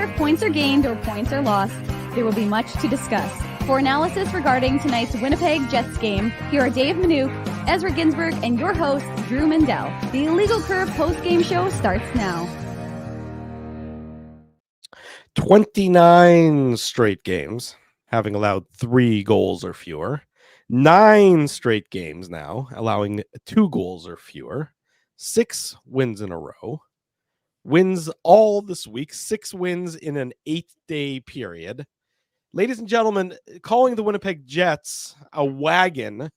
matter if points are gained or points are lost, there will be much to discuss. For analysis regarding tonight's Winnipeg Jets game, here are Dave Manouk, Ezra Ginsburg, and your host, Drew Mandel. The Illegal Curve post-game show starts now. 29 straight games, having allowed 3 goals or fewer. 9 straight games now, allowing 2 goals or fewer. 6 wins in a row. Wins all this week. 6 wins in an 8-day period. Ladies and gentlemen, calling the Winnipeg Jets a wagon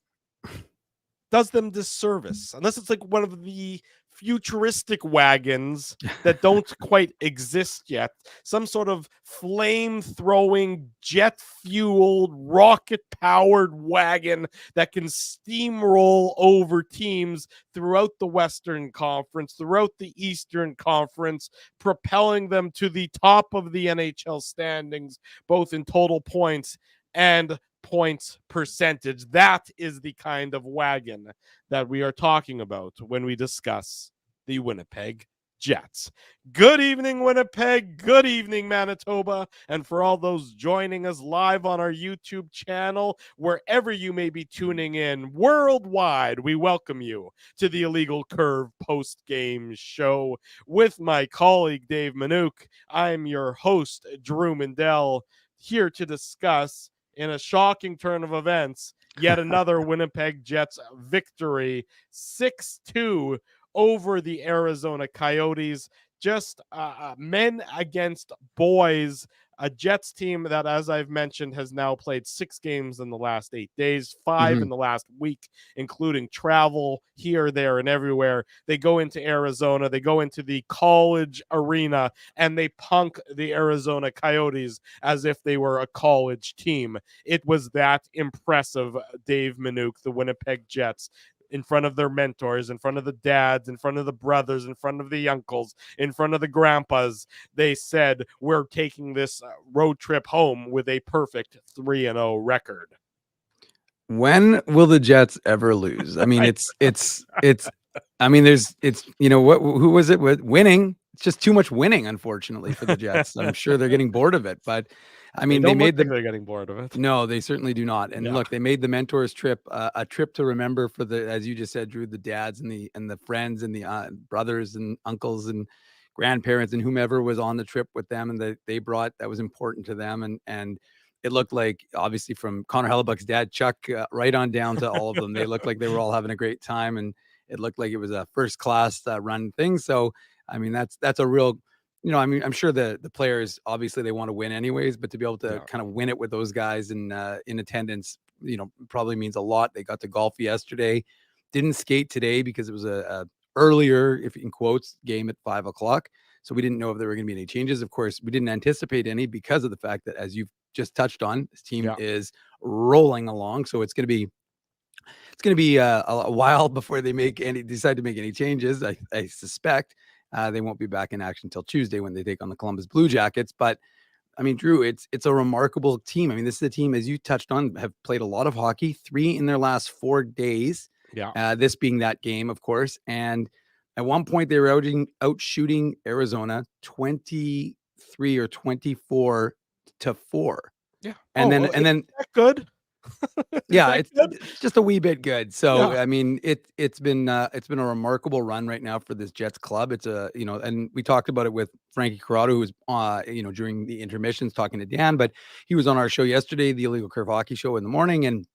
does them disservice, unless it's like one of the futuristic wagons that don't quite exist yet. Some sort of flame-throwing, jet-fueled, rocket-powered wagon that can steamroll over teams throughout the Western Conference, throughout the Eastern Conference, propelling them to the top of the NHL standings, both in total points and points percentage. That is the kind of wagon that we are talking about when we discuss the Winnipeg Jets. Good evening, Winnipeg. Good evening, Manitoba. And for all those joining us live on our YouTube channel, wherever you may be tuning in worldwide, we welcome you to the Illegal Curve post-game show with my colleague, Dave Manouk. I'm your host, Drew Mandel, here to discuss, in a shocking turn of events, yet another Winnipeg Jets victory, 6-2 over the Arizona Coyotes. Just men against boys. A Jets team that, as I've mentioned, has now played 6 games in the last 8 days, 5 in the last week, including travel here, there, and everywhere. They go into Arizona, they go into the college arena, and they punk the Arizona Coyotes as if they were a college team. It was that impressive, Dave Manouk, the Winnipeg Jets, in front of their mentors, in front of the dads, in front of the brothers, in front of the uncles, in front of the grandpas. They said, we're taking this road trip home with a perfect 3-0 record. When will the Jets ever lose? I mean, it's you know, who was it with winning? It's just too much winning, unfortunately, for the Jets. I'm sure they're getting bored of it, but I mean, they're getting bored of it. No, they certainly do not. And look, they made the mentors trip a trip to remember for the, as you just said, Drew, the dads and the friends and the brothers and uncles and grandparents and whomever was on the trip with them, and that they brought, that was important to them. And it looked like, obviously, from Connor Hellebuck's dad, Chuck, right on down to all of them, they looked like they were all having a great time, and it looked like it was a first class run thing. So, I mean, that's a real, you know, I mean, I'm sure the players, obviously they want to win anyways, but to be able to kind of win it with those guys in attendance, you know, probably means a lot. They got to golf yesterday, didn't skate today because it was a earlier, if in quotes, game at 5:00. So we didn't know if there were going to be any changes. Of course, we didn't anticipate any because of the fact that, as you've just touched on, this team is rolling along. So it's going to be a while before they decide to make any changes. I suspect. They won't be back in action until Tuesday when they take on the Columbus Blue Jackets. But I mean, Drew, it's a remarkable team. I mean, this is a team, as you touched on, have played a lot of hockey, 3 in their last 4 days. This being that game, of course. And at one point, they were out shooting Arizona 23 or 24-4. Yeah. And then good. Yeah, it's just a wee bit good. So I mean, it's been a remarkable run right now for this Jets club. It's a, you know, and we talked about it with Frankie Corrado, who was you know, during the intermissions talking to Dan, but he was on our show yesterday, the Illegal Curve Hockey Show, in the morning, and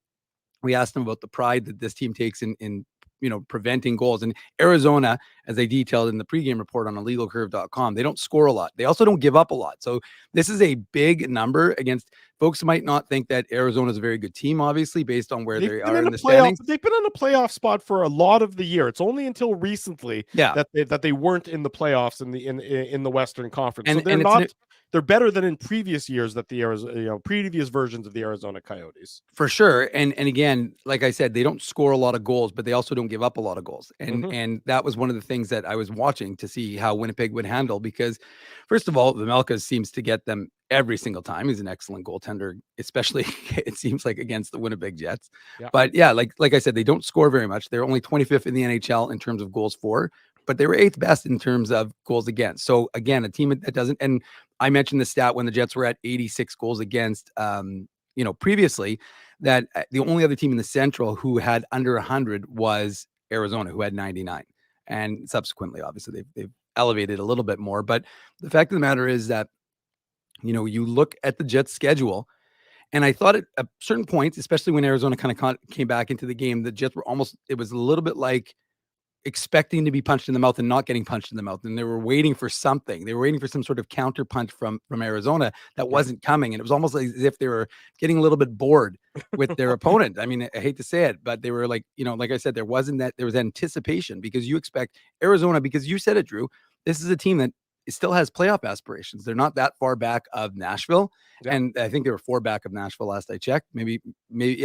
we asked him about the pride that this team takes in you know, preventing goals. And Arizona, as they detailed in the pregame report on illegalcurve.com, they don't score a lot. They also don't give up a lot. So this is a big number against folks who might not think that Arizona is a very good team, obviously, based on where they are in the standings. They've been in a playoff spot for a lot of the year. It's only until recently that they weren't in the playoffs in the Western Conference. So they're not. They're better than in previous years that the Arizona, you know, previous versions of the Arizona Coyotes. For sure. And again, like I said, they don't score a lot of goals, but they also don't give up a lot of goals. And that was one of the things that I was watching to see how Winnipeg would handle, because first of all, Vejmelka seems to get them every single time. He's an excellent goaltender, especially it seems like against the Winnipeg Jets. But yeah, like I said, they don't score very much. They're only 25th in the NHL in terms of goals for, but they were 8th best in terms of goals against. So again, a team that doesn't, and I mentioned the stat when the Jets were at 86 goals against, previously, that the only other team in the Central who had under 100 was Arizona, who had 99. And subsequently, obviously, they've elevated a little bit more. But the fact of the matter is that, you look at the Jets schedule, and I thought at certain points, especially when Arizona kind of came back into the game, the Jets were it was a little bit like expecting to be punched in the mouth and not getting punched in the mouth. And they were waiting for something. They were waiting for some sort of counter punch from Arizona that wasn't coming. And it was almost like as if they were getting a little bit bored with their opponent. I mean, I hate to say it, but they were like, like I said, there was anticipation because you expect Arizona, because you said it, Drew, this is a team that still has playoff aspirations. They're not that far back of Nashville. Yeah. And I think they were 4 back of Nashville last I checked. Maybe,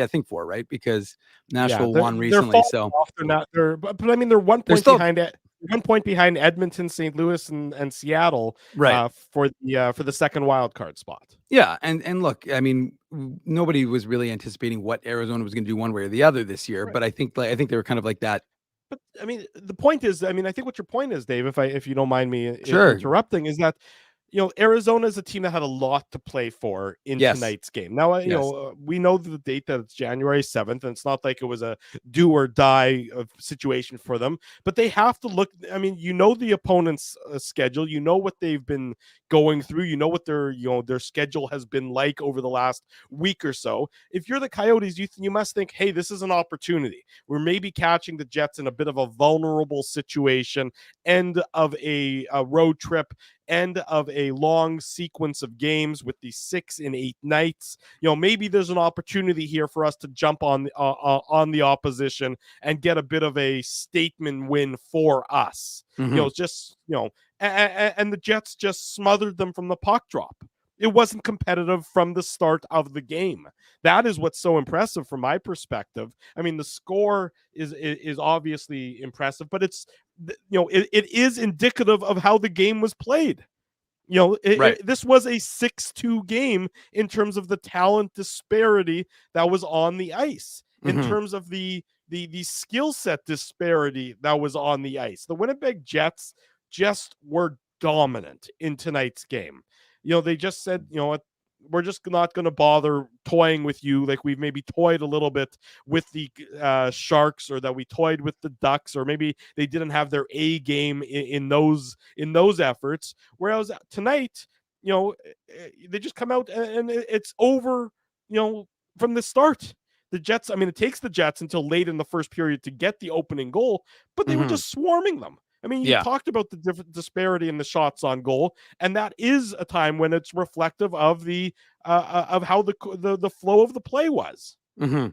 I think 4, right? Because Nashville won recently. So they're not there, but I mean, they're 1 point behind it. 1 point behind Edmonton, St. Louis, and Seattle, right? For the second wild card spot. Yeah, and look, I mean, nobody was really anticipating what Arizona was going to do one way or the other this year, right. But I think they were kind of like that. But I mean, the point is, I think what your point is, Dave, if you don't mind me interrupting, is that Arizona is a team that had a lot to play for in tonight's game. Now, we know the date that it's January 7th, and it's not like it was a do or die situation for them, but they have to look. I mean, the opponent's schedule, what they've been going through, what their schedule has been like over the last week or so. If you're the Coyotes, you must think, hey, this is an opportunity. We're maybe catching the Jets in a bit of a vulnerable situation, end of a road trip, end of a long sequence of games with these 6 and 8 nights. Maybe there's an opportunity here for us to jump on the opposition and get a bit of a statement win for us. Mm-hmm. And the Jets just smothered them from the puck drop. It wasn't competitive from the start of the game. That is what's so impressive from my perspective. I mean, the score is obviously impressive, but it's it is indicative of how the game was played. This was a 6-2 game in terms of the talent disparity that was on the ice, in terms of the skill set disparity that was on the ice. The Winnipeg Jets just were dominant in tonight's game. They just said, we're just not going to bother toying with you like we've maybe toyed a little bit with the Sharks, or that we toyed with the Ducks, or maybe they didn't have their A game in those efforts. Whereas tonight, they just come out and it's over, from the start. The Jets, it takes the Jets until late in the first period to get the opening goal, but they were just swarming them. You talked about the different disparity in the shots on goal, and that is a time when it's reflective of the of how the flow of the play was. Mm-hmm.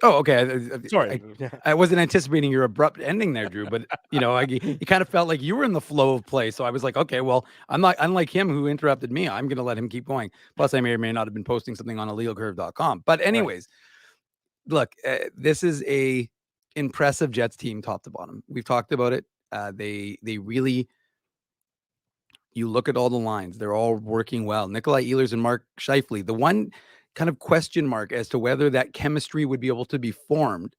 Oh, okay. Sorry, I wasn't anticipating your abrupt ending there, Drew. But it kind of felt like you were in the flow of play, so I was like, okay, well, I'm not unlike him who interrupted me. I'm going to let him keep going. Plus, I may or may not have been posting something on illegalcurve.com. But anyways, look, this is a impressive Jets team top to bottom. We've talked about it. They really, you look at all the lines, they're all working well. Nikolai Ehlers and Mark Scheifele, the one kind of question mark as to whether that chemistry would be able to be formed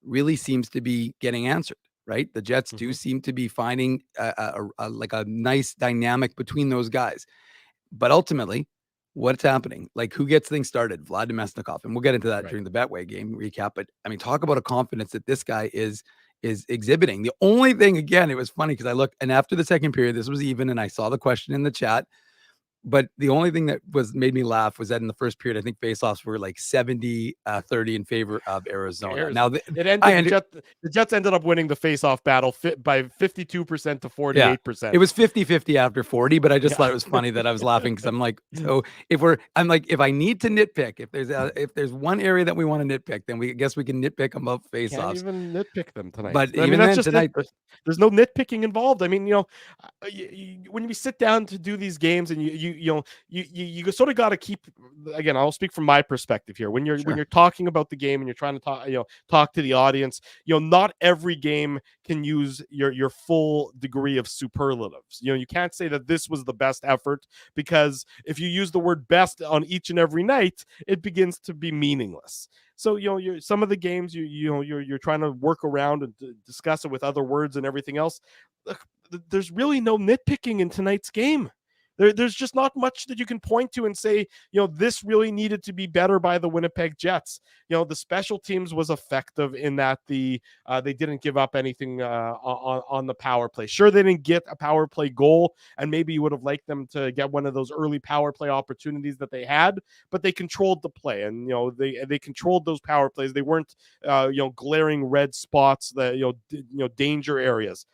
really seems to be getting answered, right? The Jets do seem to be finding a nice dynamic between those guys. But ultimately, what's happening? Like, who gets things started? Vlad Demesnikov. And we'll get into that during the Betway game recap. But talk about a confidence that this guy is exhibiting. The only thing, again, it was funny because I looked, and after the second period, this was even, and I saw the question in the chat. But the only thing that made me laugh was that in the first period, I think faceoffs were like 70-30 in favor of Arizona. Now, the Jets ended up winning the faceoff battle by 52% to 48%. Yeah, it was 50-50 after 40, but I just thought it was funny that I was laughing because I'm like, so if I need to nitpick, if there's one area that we want to nitpick, then I guess we can nitpick them about faceoffs. Can't even nitpick them tonight. But even that's just tonight, there's no nitpicking involved. When we sit down to do these games, and you sort of got to keep, again, I'll speak from my perspective here. When you're talking about the game and you're trying to talk to the audience, not every game can use your full degree of superlatives. You can't say that this was the best effort, because if you use the word best on each and every night, it begins to be meaningless. So, some of the games you're trying to work around and discuss it with other words and everything else. Look, there's really no nitpicking in tonight's game. There's just not much that you can point to and say, this really needed to be better by the Winnipeg Jets. The special teams was effective in that they didn't give up anything on the power play. Sure, they didn't get a power play goal, and maybe you would have liked them to get one of those early power play opportunities that they had, but they controlled the play, and they controlled those power plays. They weren't glaring red spots, that danger areas.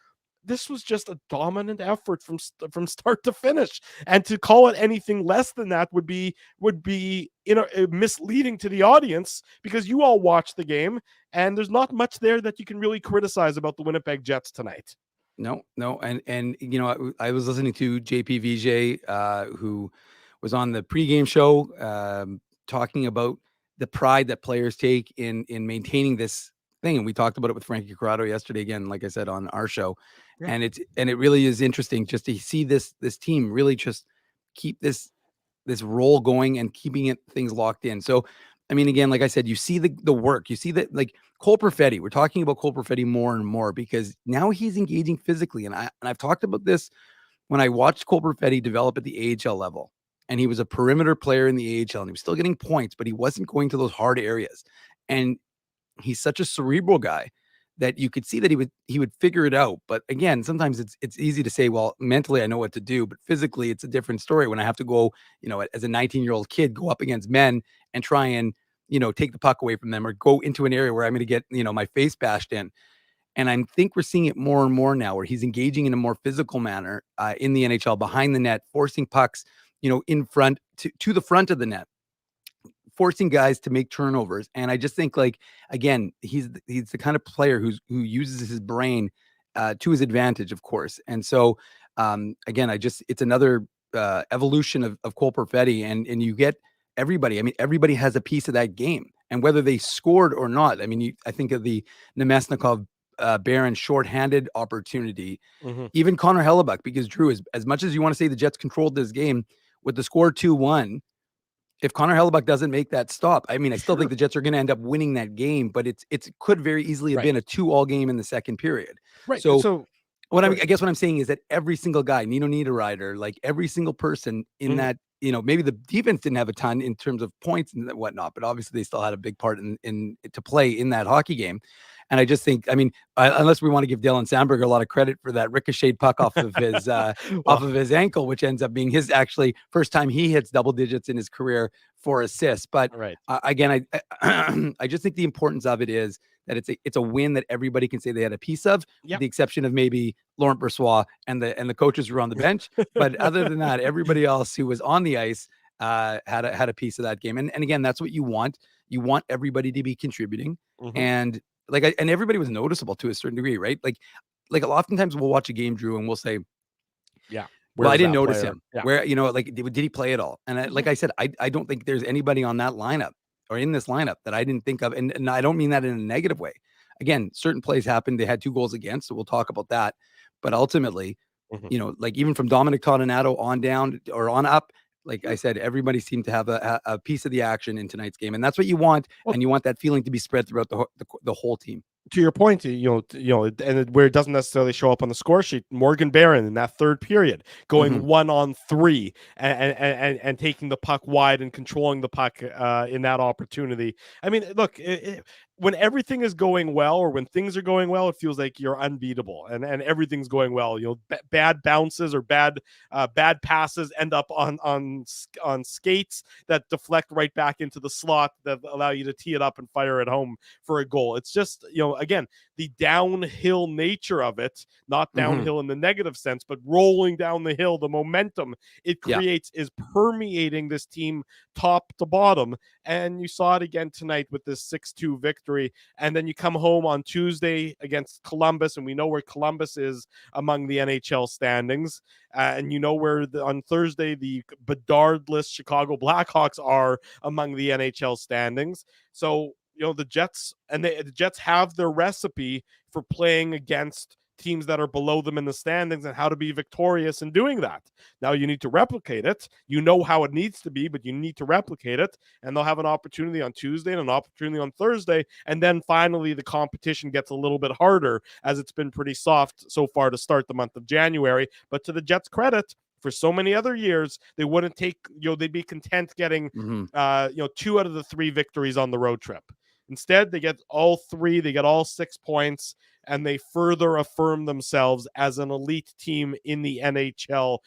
This was just a dominant effort from start to finish, and to call it anything less than that would be misleading to the audience, because you all watched the game and there's not much there that you can really criticize about the Winnipeg Jets tonight. No, and I was listening to JP Vijay, who was on the pregame show, talking about the pride that players take in maintaining this thing, and we talked about it with Frankie Corrado yesterday again, like I said on our show. Yeah. And it really is interesting just to see this team really just keep this roll going and keeping things locked in. So, I mean, again, like I said, you see the work, you see that, like Cole Perfetti, we're talking about Cole Perfetti more and more because now he's engaging physically. And I've talked about this when I watched Cole Perfetti develop at the AHL level, and he was a perimeter player in the AHL, and he was still getting points, but he wasn't going to those hard areas. And he's such a cerebral guy that you could see that he would figure it out. But again, sometimes it's easy to say, well, mentally I know what to do, but physically it's a different story when I have to go, as a 19-year-old kid, go up against men and try and, take the puck away from them or go into an area where I'm going to get, my face bashed in. And I think we're seeing it more and more now where he's engaging in a more physical manner in the NHL, behind the net, forcing pucks, in front to the front of the net, forcing guys to make turnovers. And I just think, like, again, he's the kind of player who uses his brain to his advantage, of course. And so, again, it's another evolution of Cole Perfetti, and you get everybody. I mean, everybody has a piece of that game, and whether they scored or not. I mean, I think of the Nemesnikov Barron shorthanded opportunity, even Connor Hellebuck, because Drew, as much as you want to say the Jets controlled this game with the score 2-1, if Connor Hellebuck doesn't make that stop, I mean, I still think the Jets are going to end up winning that game, but it could very easily have been a 2-all game in the second period. Right. So I guess what I'm saying is that every single guy, Nino Niederreiter, like every single person in that, maybe the defense didn't have a ton in terms of points and whatnot, but obviously they still had a big part in to play in that hockey game. And I just think, I mean, unless we want to give Dylan Sandberg a lot of credit for that ricocheted puck off of his off of his ankle, which ends up being his actually first time he hits double digits in his career for assists. But again, I just think the importance of it is that it's a win that everybody can say they had a piece of, with the exception of maybe Laurent Brossoit and the coaches who were on the bench. But other than that, everybody else who was on the ice had a piece of that game. And again, that's what you want. You want everybody to be contributing. And and everybody was noticeable to a certain degree, right? Like oftentimes we'll watch a game, Drew, and we'll say, well, I didn't notice him. Where, did he play at all? And like I said, I don't think there's anybody on that lineup or in this lineup that I didn't think of. And I don't mean that in a negative way. Again, certain plays happened. They had 2 goals against, so we'll talk about that. But ultimately, even from Dominic Toninato on down or on up, like I said, everybody seemed to have a piece of the action in tonight's game, and that's what you want. And you want that feeling to be spread throughout the whole team. To your point, and where it doesn't necessarily show up on the score sheet, Morgan Barron in that third period going 1-on-3 and taking the puck wide and controlling the puck in that opportunity. I mean, look, when everything is going well, or when things are going well, it feels like you're unbeatable, and everything's going well. Bad bounces or bad passes end up on skates that deflect right back into the slot that allow you to tee it up and fire it home for a goal. It's just, again, the downhill nature of it, not downhill in the negative sense, but rolling down the hill, the momentum it creates is permeating this team top to bottom. And you saw it again tonight with this 6-2 victory. And then you come home on Tuesday against Columbus, and we know where Columbus is among the NHL standings. And where on Thursday, the Bedardless Chicago Blackhawks are among the NHL standings. So, the Jets have their recipe for playing against teams that are below them in the standings and how to be victorious in doing that. Now you need to replicate it. You know how it needs to be, but you need to replicate it. And they'll have an opportunity on Tuesday and an opportunity on Thursday. And then finally the competition gets a little bit harder, as it's been pretty soft so far to start the month of January. But to the Jets' credit, For so many other years, they wouldn't take, they'd be content getting, 2 out of the 3 victories on the road trip. Instead, they get all 3, they get all 6 points, and they further affirm themselves as an elite team in the NHL.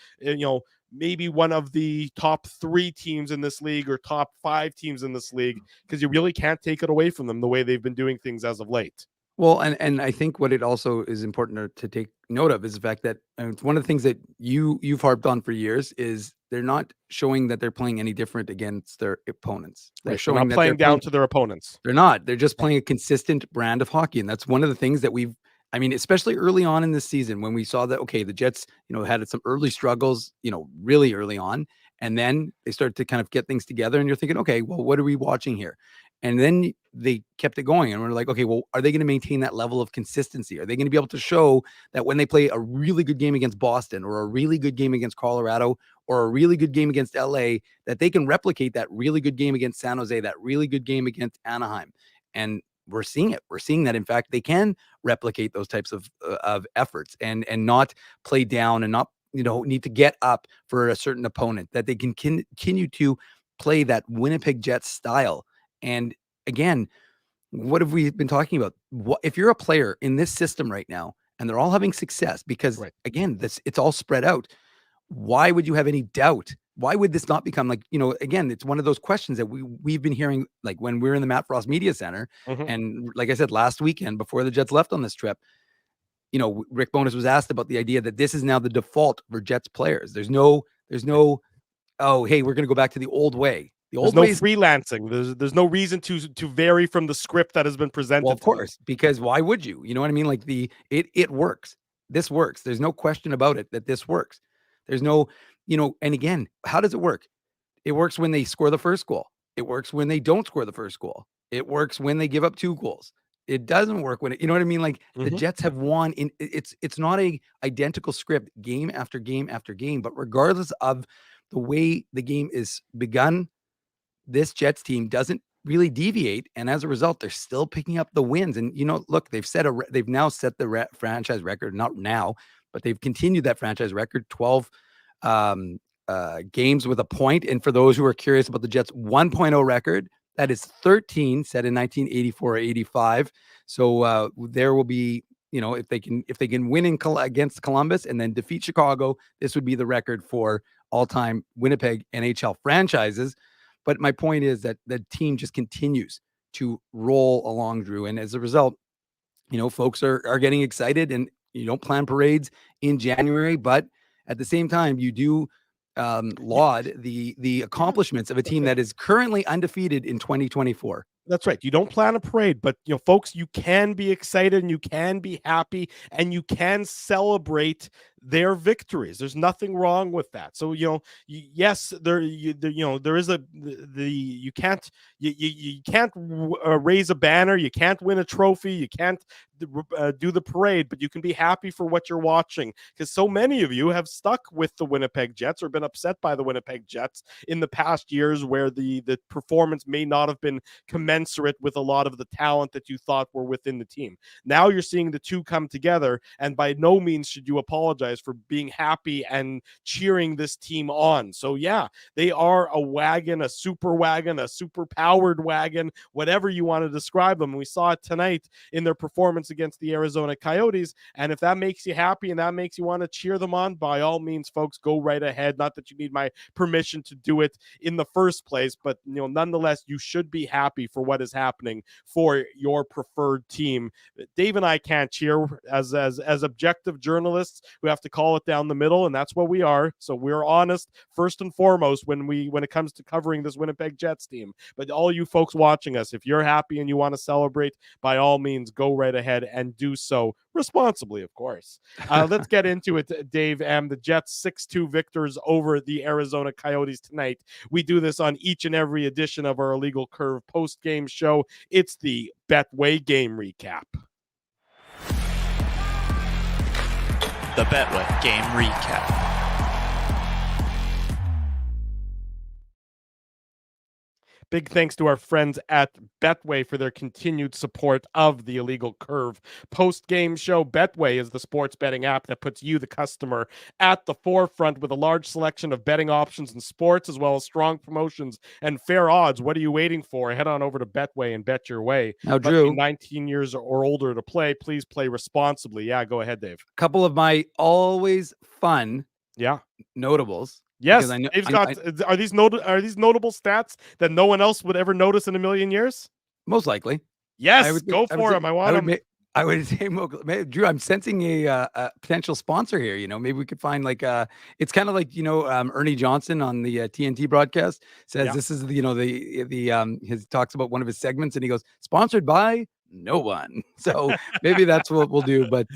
Maybe one of the top 3 teams in this league or top 5 teams in this league, because you really can't take it away from them the way they've been doing things as of late. Well, and I think what it also is important to take note of is the fact that it's one of the things that you've harped on for years is they're not showing that they're playing any different against their opponents. They're showing not that playing they're down to their opponents. They're not. They're just playing a consistent brand of hockey, and that's one of the things that especially early on in this season when we saw that, okay, the Jets, had some early struggles, really early on, and then they started to kind of get things together, and you're thinking, okay, well, what are we watching here? And then they kept it going, and we're like, okay, well, are they going to maintain that level of consistency? Are they going to be able to show that when they play a really good game against Boston or a really good game against Colorado or a really good game against LA, that they can replicate that really good game against San Jose, that really good game against Anaheim? And we're seeing it. We're seeing that, in fact, they can replicate those types of efforts and not play down and not, need to get up for a certain opponent, that they can continue to play that Winnipeg Jets style. And again, what have we been talking about? If you're a player in this system right now and they're all having success because, again, it's all spread out, why would you have any doubt? Why would this not become like, again, it's one of those questions that we've been hearing, like when we're in the Matt Frost Media Center. And like I said, last weekend before the Jets left on this trip, Rick Bowness was asked about the idea that this is now the default for Jets players. There's no, oh, hey, we're going to go back to the old way. There's no freelancing. There's no reason to vary from the script that has been presented. Well, of course, because why would you? You know what I mean? Like it works. This works. There's no question about it that this works. There's no, and again, how does it work? It works when they score the first goal. It works when they don't score the first goal. It works when they give up 2 goals. It doesn't work when you know what I mean? Like the Jets have won it's not a identical script game after game after game, but regardless of the way the game is begun, this Jets team doesn't really deviate, and as a result, they're still picking up the wins. And look, they've now set the franchise record. Not now, but they've continued that franchise record, 12 games with a point. And for those who are curious about the Jets 1.0 record, that is 13 set in 1984 or 85. So there will be, if they can win against Columbus and then defeat Chicago, this would be the record for all-time Winnipeg NHL franchises. But my point is that the team just continues to roll along, Drew. And as a result, folks are getting excited, and you don't plan parades in January, but at the same time, you do laud the accomplishments of a team that is currently undefeated in 2024. That's right. You don't plan a parade, but folks, you can be excited and you can be happy and you can celebrate their victories. There's nothing wrong with that. So yes, there is you can't raise a banner, you can't win a trophy, you can't do the parade, but you can be happy for what you're watching, because so many of you have stuck with the Winnipeg Jets or been upset by the Winnipeg Jets in the past years, where the performance may not have been commensurate with a lot of the talent that you thought were within the team. Now you're seeing the two come together, and by no means should you apologize for being happy and cheering this team on. So yeah, they are a wagon, a super powered wagon, whatever you want to describe them. We saw it tonight in their performance against the Arizona Coyotes. And if that makes you happy and that makes you want to cheer them on, by all means, folks, go right ahead. Not that you need my permission to do it in the first place, but nonetheless, you should be happy for what is happening for your preferred team. Dave and I can't cheer as objective journalists. We have to call it down the middle, and that's what we are. So we're honest first and foremost when it comes to covering this Winnipeg Jets team. But all you folks watching us, if you're happy and you want to celebrate, by all means, go right ahead and do so responsibly, of course. Let's get into it, Dave. The Jets 6-2 victors over the Arizona Coyotes tonight. We do this on each and every edition of our Illegal Curve post-game show. It's the Betway game recap. The Betway game recap. Big thanks to our friends at Betway for their continued support of the Illegal Curve post-game show. Betway is the sports betting app that puts you, the customer, at the forefront with a large selection of betting options in sports, as well as strong promotions and fair odds. What are you waiting for? Head on over to Betway and bet your way. Now, Must be Drew, 19 years or older to play. Please play responsibly. Yeah, go ahead, Dave. a couple of my always fun notables. Yes, Dave's got. Are these notable stats that no one else would ever notice in a million years? Most likely. Yes, go for them. I would say, Drew, I'm sensing a potential sponsor here. Maybe we could find it's kind of like, Ernie Johnson on the TNT broadcast says this is, his talks about one of his segments and he goes, sponsored by no one. So maybe that's what we'll do. But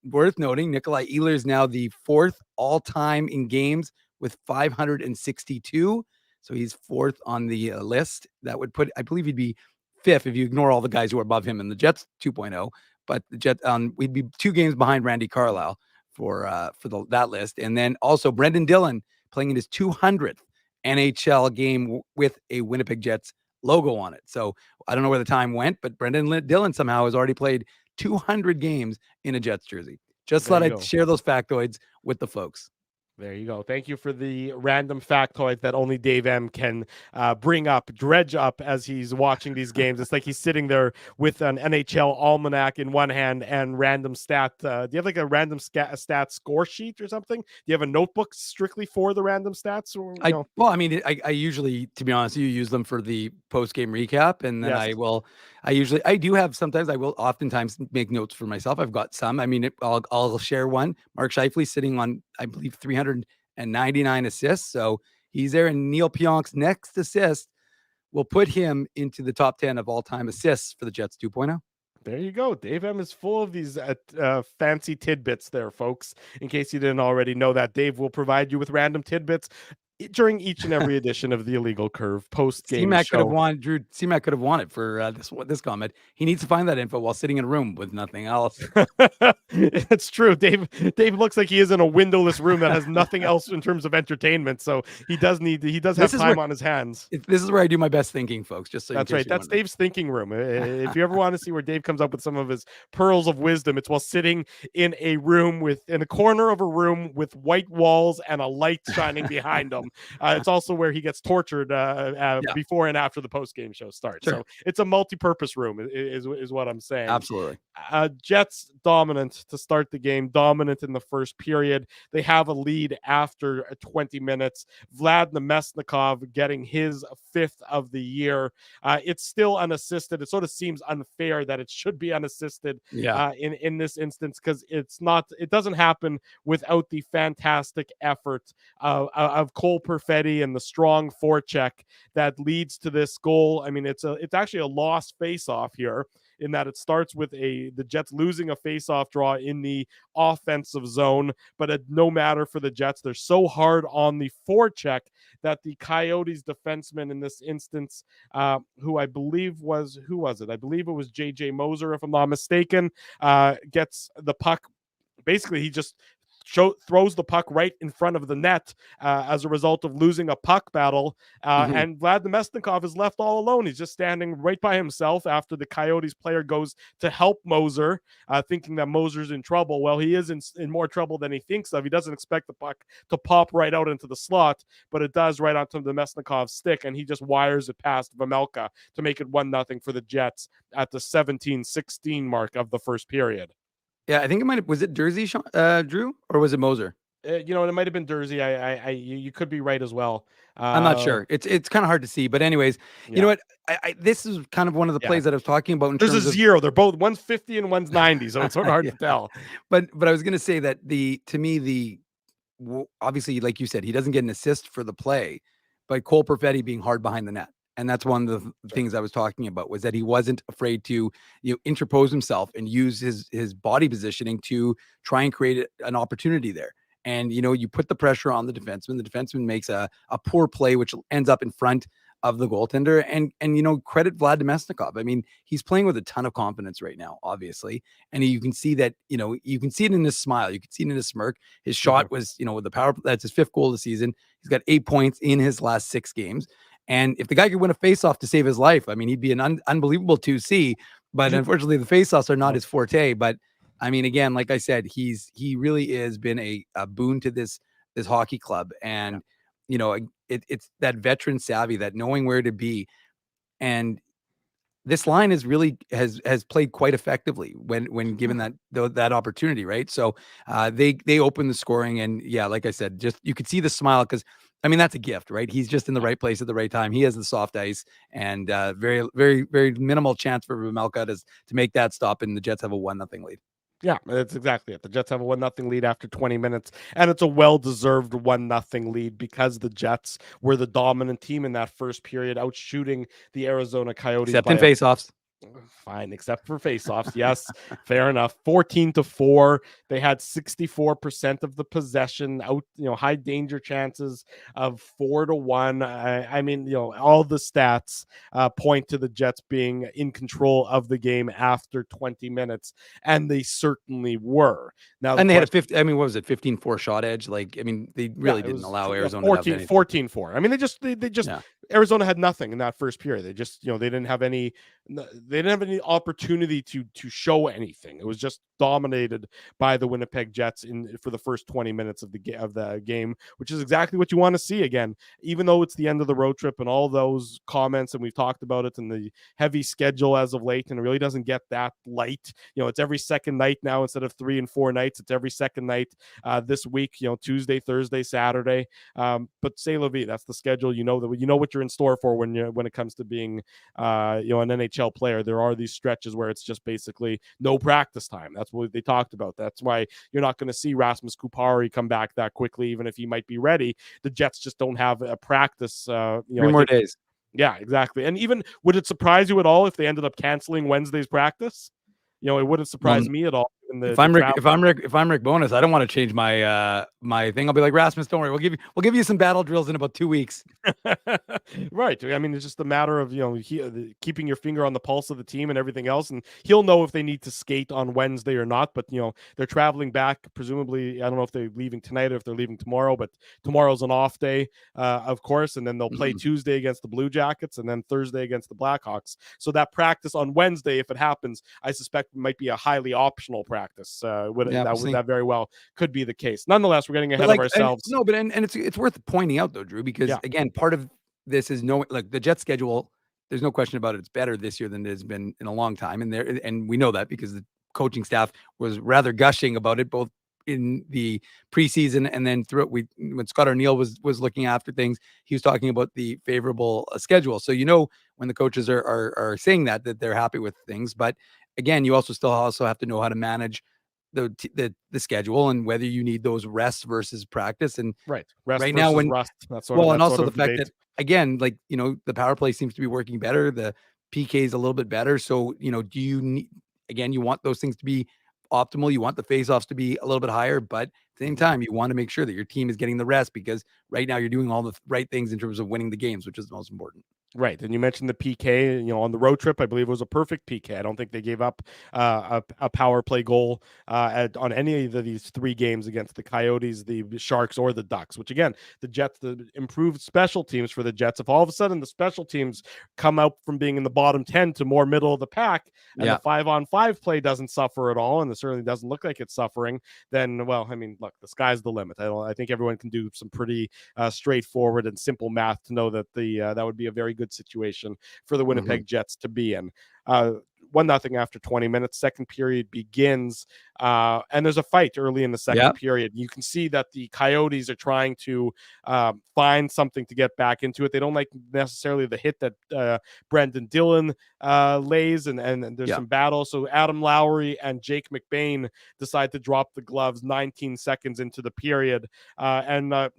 worth noting, Nikolai Ehlers is now the 4th all-time in games with 562. So he's 4th on the list. That would put, I believe he'd be 5th if you ignore all the guys who are above him in the Jets 2.0. But the Jets, we'd be 2 games behind Randy Carlyle for that list. And then also Brendan Dillon playing in his 200th NHL game with a Winnipeg Jets logo on it. So I don't know where the time went, but Brendan Dillon somehow has already played 200 games in a Jets jersey. Just thought I'd share those factoids with the folks. There you go. Thank you for the random factoid that only Dave M can dredge up as he's watching these games. It's like he's sitting there with an NHL almanac in one hand and random stat. Do you have like a random stat score sheet or something? Do you have a notebook strictly for the random stats? Or, I usually, to be honest, you use them for the post-game recap, and then sometimes I will oftentimes make notes for myself. I've got some. I mean, I'll share one. Mark Scheifele sitting on, I believe, 399 assists. So he's there. And Neil Pionk's next assist will put him into the top 10 of all-time assists for the Jets 2.0. There you go. Dave M is full of these fancy tidbits there, folks. In case you didn't already know that, Dave will provide you with random tidbits during each and every edition of the Illegal Curve post-game CMAC show. CMAC could have won it for this comment. He needs to find that info while sitting in a room with nothing else. It's true. Dave looks like he is in a windowless room that has nothing else in terms of entertainment. So he does have time on his hands. This is where I do my best thinking, folks. Just so that's right. That's Dave's thinking room. If you ever want to see where Dave comes up with some of his pearls of wisdom, it's while sitting in a corner of a room with white walls and a light shining behind him. It's also where he gets tortured before and after the post-game show starts. Sure. So it's a multi-purpose room is what I'm saying. Absolutely. Jets dominant to start the game, dominant in the first period. They have a lead after 20 minutes. Vlad Nemesnikov getting his 5th of the year. It's still unassisted. It sort of seems unfair that it should be unassisted in this instance, because it doesn't happen without the fantastic effort of Cole Perfetti and the strong forecheck that leads to this goal. I mean, it's actually a lost face-off here, in that it starts with the Jets losing a face-off draw in the offensive zone, but no matter for the Jets. They're so hard on the forecheck that the Coyotes defenseman in this instance, who I believe was I believe it was J.J. Moser, if I'm not mistaken, gets the puck. Basically, he just throws the puck right in front of the net as a result of losing a puck battle. And Vlad Nemesnikov is left all alone. He's just standing right by himself after the Coyotes player goes to help Moser, thinking that Moser's in trouble. Well, he is in more trouble than he thinks of. He doesn't expect the puck to pop right out into the slot, but it does right onto Nemesnikov's stick, and he just wires it past Vejmelka to make it 1-0 for the Jets at the 17-16 mark of the first period. Yeah, I think was it Jersey, Drew, or was it Moser? It might have been Jersey. You could be right as well. I'm not sure. It's kind of hard to see, but anyways, you know what? This is kind of one of the plays that I was talking about. There's a zero. They're both, one's 50 and one's 90, so it's sort of hard to tell. But I was going to say that obviously, like you said, he doesn't get an assist for the play, but Cole Perfetti being hard behind the net. And that's one of the things I was talking about, was that he wasn't afraid to, interpose himself and use his body positioning to try and create an opportunity there. And, you put the pressure on the defenseman. The defenseman makes a poor play, which ends up in front of the goaltender. And credit Vlad Nemesnikov. I mean, he's playing with a ton of confidence right now, obviously. And you can see that, you can see it in his smile. You can see it in his smirk. His shot was, with the power, that's his 5th goal of the season. He's got 8 points in his last 6 games. And if the guy could win a faceoff to save his life, I mean, he'd be an unbelievable 2C. But unfortunately, the faceoffs are not his forte. But I mean, again, like I said, he really has been a boon to this hockey club. And it's that veteran savvy, that knowing where to be. And this line is really has played quite effectively when given that opportunity, right? So they open the scoring, and like I said, just you could see the smile, because I mean, that's a gift, right? He's just in the right place at the right time. He has the soft ice, and very, very, very minimal chance for Vejmelka to make that stop, and the Jets have a 1-0 lead. Yeah, that's exactly it. The Jets have a 1-0 lead after 20 minutes, and it's a well-deserved 1-0 lead because the Jets were the dominant team in that first period, outshooting the Arizona Coyotes. Except in faceoffs. Fine, except for faceoffs. Yes, fair enough. 14-4. They had 64% of the possession, high danger chances of 4-1. I mean, all the stats point to the Jets being in control of the game after 20 minutes, and they certainly were. Now, and they had a 50. I mean, what was it? 15-4 shot edge. Like, I mean, they really didn't allow Arizona 14-4. I mean, they just Arizona had nothing in that first period. They just, they didn't have any opportunity to show anything. It was just dominated by the Winnipeg Jets for the first 20 minutes of the game, which is exactly what you want to see. Again, even though it's the end of the road trip and all those comments, and we've talked about it, and the heavy schedule as of late, and it really doesn't get that light. It's every second night now instead of 3 and 4 nights. It's every second night this week. Tuesday, Thursday, Saturday. But say la vie, that's the schedule. You know what you're in store for when it comes to being an NHL player. There are these stretches where it's just basically no practice time. That's what they talked about. That's why you're not going to see Rasmus Kupari come back that quickly, even if he might be ready. The Jets just don't have a practice. 3 more days. Yeah, exactly. And even, would it surprise you at all if they ended up canceling Wednesday's practice? It wouldn't surprise me at all. If I'm Rick Bowness, I don't want to change my my thing. I'll be like, Rasmus, don't worry, we'll give you some battle drills in about 2 weeks. Right. I mean, it's just a matter of keeping your finger on the pulse of the team and everything else, and he'll know if they need to skate on Wednesday or not. But they're traveling back, presumably. I don't know if they're leaving tonight or if they're leaving tomorrow, but tomorrow's an off day, of course, and then they'll play Tuesday against the Blue Jackets and then Thursday against the Blackhawks. So that practice on Wednesday, if it happens, I suspect might be a highly optional practice. That very well could be the case. Nonetheless, we're getting ahead of ourselves. And it's worth pointing out though, Drew, because again, part of this is the Jet schedule. There's no question about it. It's better this year than it has been in a long time, and we know that because the coaching staff was rather gushing about it, both in the preseason and then throughout. When Scott Arniel was looking after things, he was talking about the favorable schedule. So when the coaches are saying that they're happy with things, but again, you also have to know how to manage the schedule and whether you need those rests versus practice. And rest right now, rust, and also the fact that again, the power play seems to be working better. The PK is a little bit better. So do you need, again, you want those things to be optimal. You want the faceoffs to be a little bit higher, but at the same time, you want to make sure that your team is getting the rest, because right now you're doing all the right things in terms of winning the games, which is the most important. Right. And you mentioned the PK, on the road trip, I believe it was a perfect PK. I don't think they gave up a power play goal on any of these 3 games against the Coyotes, the Sharks, or the Ducks, which again, the improved special teams for the Jets. If all of a sudden the special teams come out from being in the bottom 10 to more middle of the pack, and the 5-on-5 play doesn't suffer at all, and it certainly doesn't look like it's suffering, then, well, I mean, look, the sky's the limit. I think everyone can do some pretty straightforward and simple math to know that that would be a very good situation for the Winnipeg Jets to be in. 1-0 after 20 minutes. Second period begins, and there's a fight early in the second period. You can see that the Coyotes are trying to find something to get back into it. They don't like necessarily the hit that Brendan Dillon lays, and there's some battle. So Adam Lowry and Jake McBain decide to drop the gloves 19 seconds into the period, and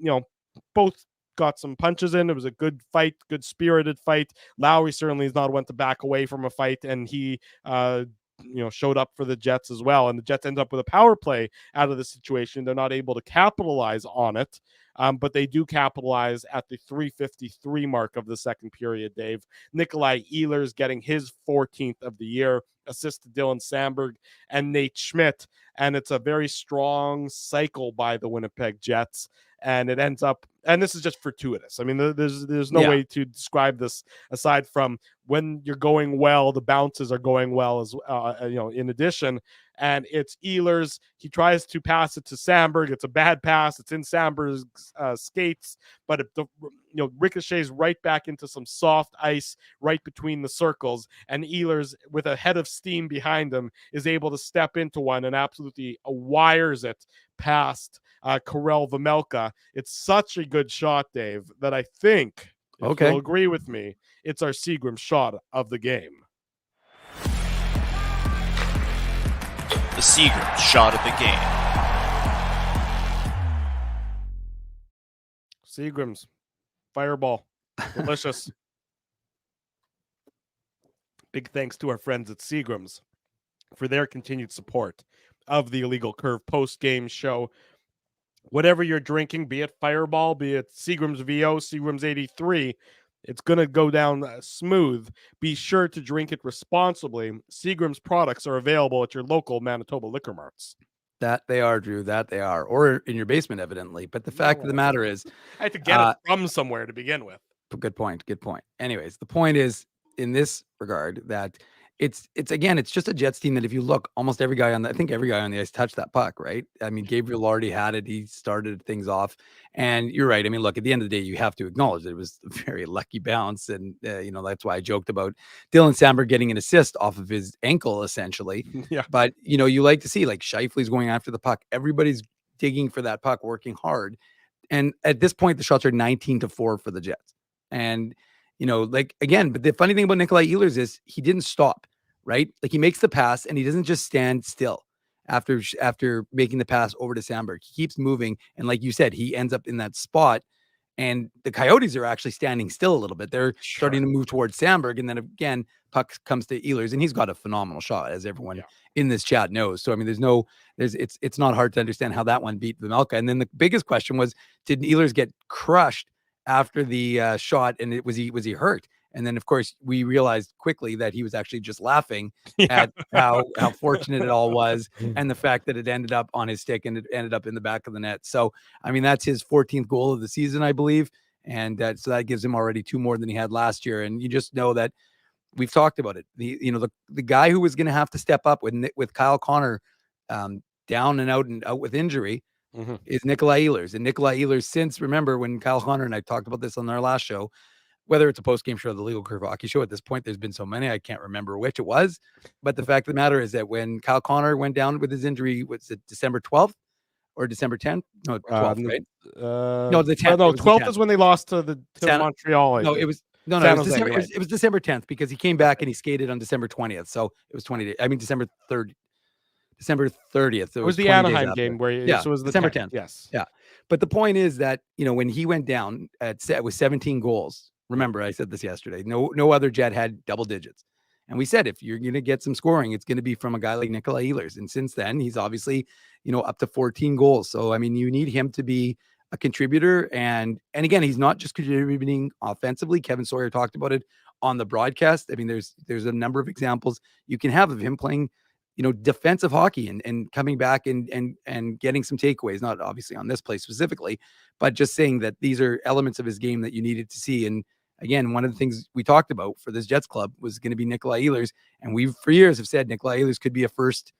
both got some punches in. It was a good fight, good spirited fight. Lowry certainly is not one to back away from a fight, and he showed up for the Jets as well. And the Jets end up with a power play out of the situation. They're not able to capitalize on it. but they do capitalize at the 3:53 mark of the second period, Dave. Nikolai Ehlers getting his 14th of the year, assist to Dylan Samberg and Nate Schmidt, and it's a very strong cycle by the Winnipeg Jets, and it ends up, and this is just fortuitous. I mean, there's no way to describe this aside from when you're going well, the bounces are going well as in addition. And it's Ehlers. He tries to pass it to Samberg. It's a bad pass. It's in Samberg's skates, but it ricochets right back into some soft ice right between the circles. And Ehlers, with a head of steam behind him, is able to step into one and absolutely wires it past Karel Vejmelka. It's such a good shot, Dave, that I think, if you'll agree with me, it's our Seagram shot of the game. The Seagram shot of the game. Seagram's Fireball. Delicious. Big thanks to our friends at Seagram's for their continued support of the Illegal Curve post-game show. Whatever you're drinking, be it Fireball, be it Seagram's VO, Seagram's 83, it's going to go down smooth. Be sure to drink it responsibly. Seagram's products are available at your local Manitoba liquor marts. That they are, Drew. That they are. Or in your basement, evidently. But the fact of the matter is, I had to get it from somewhere to begin with. Good point. Good point. Anyways, the point is, in this regard, that it's just a Jets team that if you look, almost every guy on the ice touched that puck, right? I mean, Gabriel already had it. He started things off. And you're right. I mean, look, at the end of the day, you have to acknowledge that it was a very lucky bounce. And, that's why I joked about Dylan Samberg getting an assist off of his ankle, essentially. Yeah. But, you like to see, like, Scheifele's going after the puck. Everybody's digging for that puck, working hard. And at this point, the shots are 19-4 for the Jets. And, but the funny thing about Nikolai Ehlers is he didn't stop, right? Like, he makes the pass and he doesn't just stand still after making the pass over to Samberg. He keeps moving. And like you said, he ends up in that spot. And the Coyotes are actually standing still a little bit. They're starting to move towards Samberg. And then again, puck comes to Ehlers, and he's got a phenomenal shot, as everyone in this chat knows. So, I mean, it's not hard to understand how that one beat Vejmelka. And then the biggest question was, did Ehlers get crushed after the shot? And was he hurt? And then, of course, we realized quickly that he was actually just laughing at how fortunate it all was, and the fact that it ended up on his stick and it ended up in the back of the net. So, I mean, that's his 14th goal of the season, I believe. And so that gives him already 2 more than he had last year. And you just know that we've talked about it. The guy who was going to have to step up with Kyle Connor down and out with injury is Nikolai Ehlers. And Nikolai Ehlers, since, remember, when Kyle Connor and I talked about this on our last show, whether it's a post-game show or the Legal Curve Hockey Show, at this point, there's been so many, I can't remember which it was. But the fact of the matter is that when Kyle Connor went down with his injury, was it December 12th or December 10th? No, 12th, right? No, the 10th. No, 12th is when they lost to Montreal. No, it was it was December 10th, because he came back and he skated on December 20th. So it was December 30th. It was the Anaheim game where so it was December 10th. Yes. Yeah. But the point is that, when he went down with 17 goals, remember I said this yesterday, no other Jet had double digits. And we said, if you're going to get some scoring, it's going to be from a guy like Nikolai Ehlers. And since then, he's obviously, up to 14 goals. So, I mean, you need him to be a contributor. And again, he's not just contributing offensively. Kevin Sawyer talked about it on the broadcast. I mean, there's a number of examples you can have of him playing, defensive hockey and coming back and getting some takeaways, not obviously on this play specifically, but just saying that these are elements of his game that you needed to see. And again, one of the things we talked about for this Jets club was going to be Nikolai Ehlers. And we've for years have said Nikolai Ehlers could be a first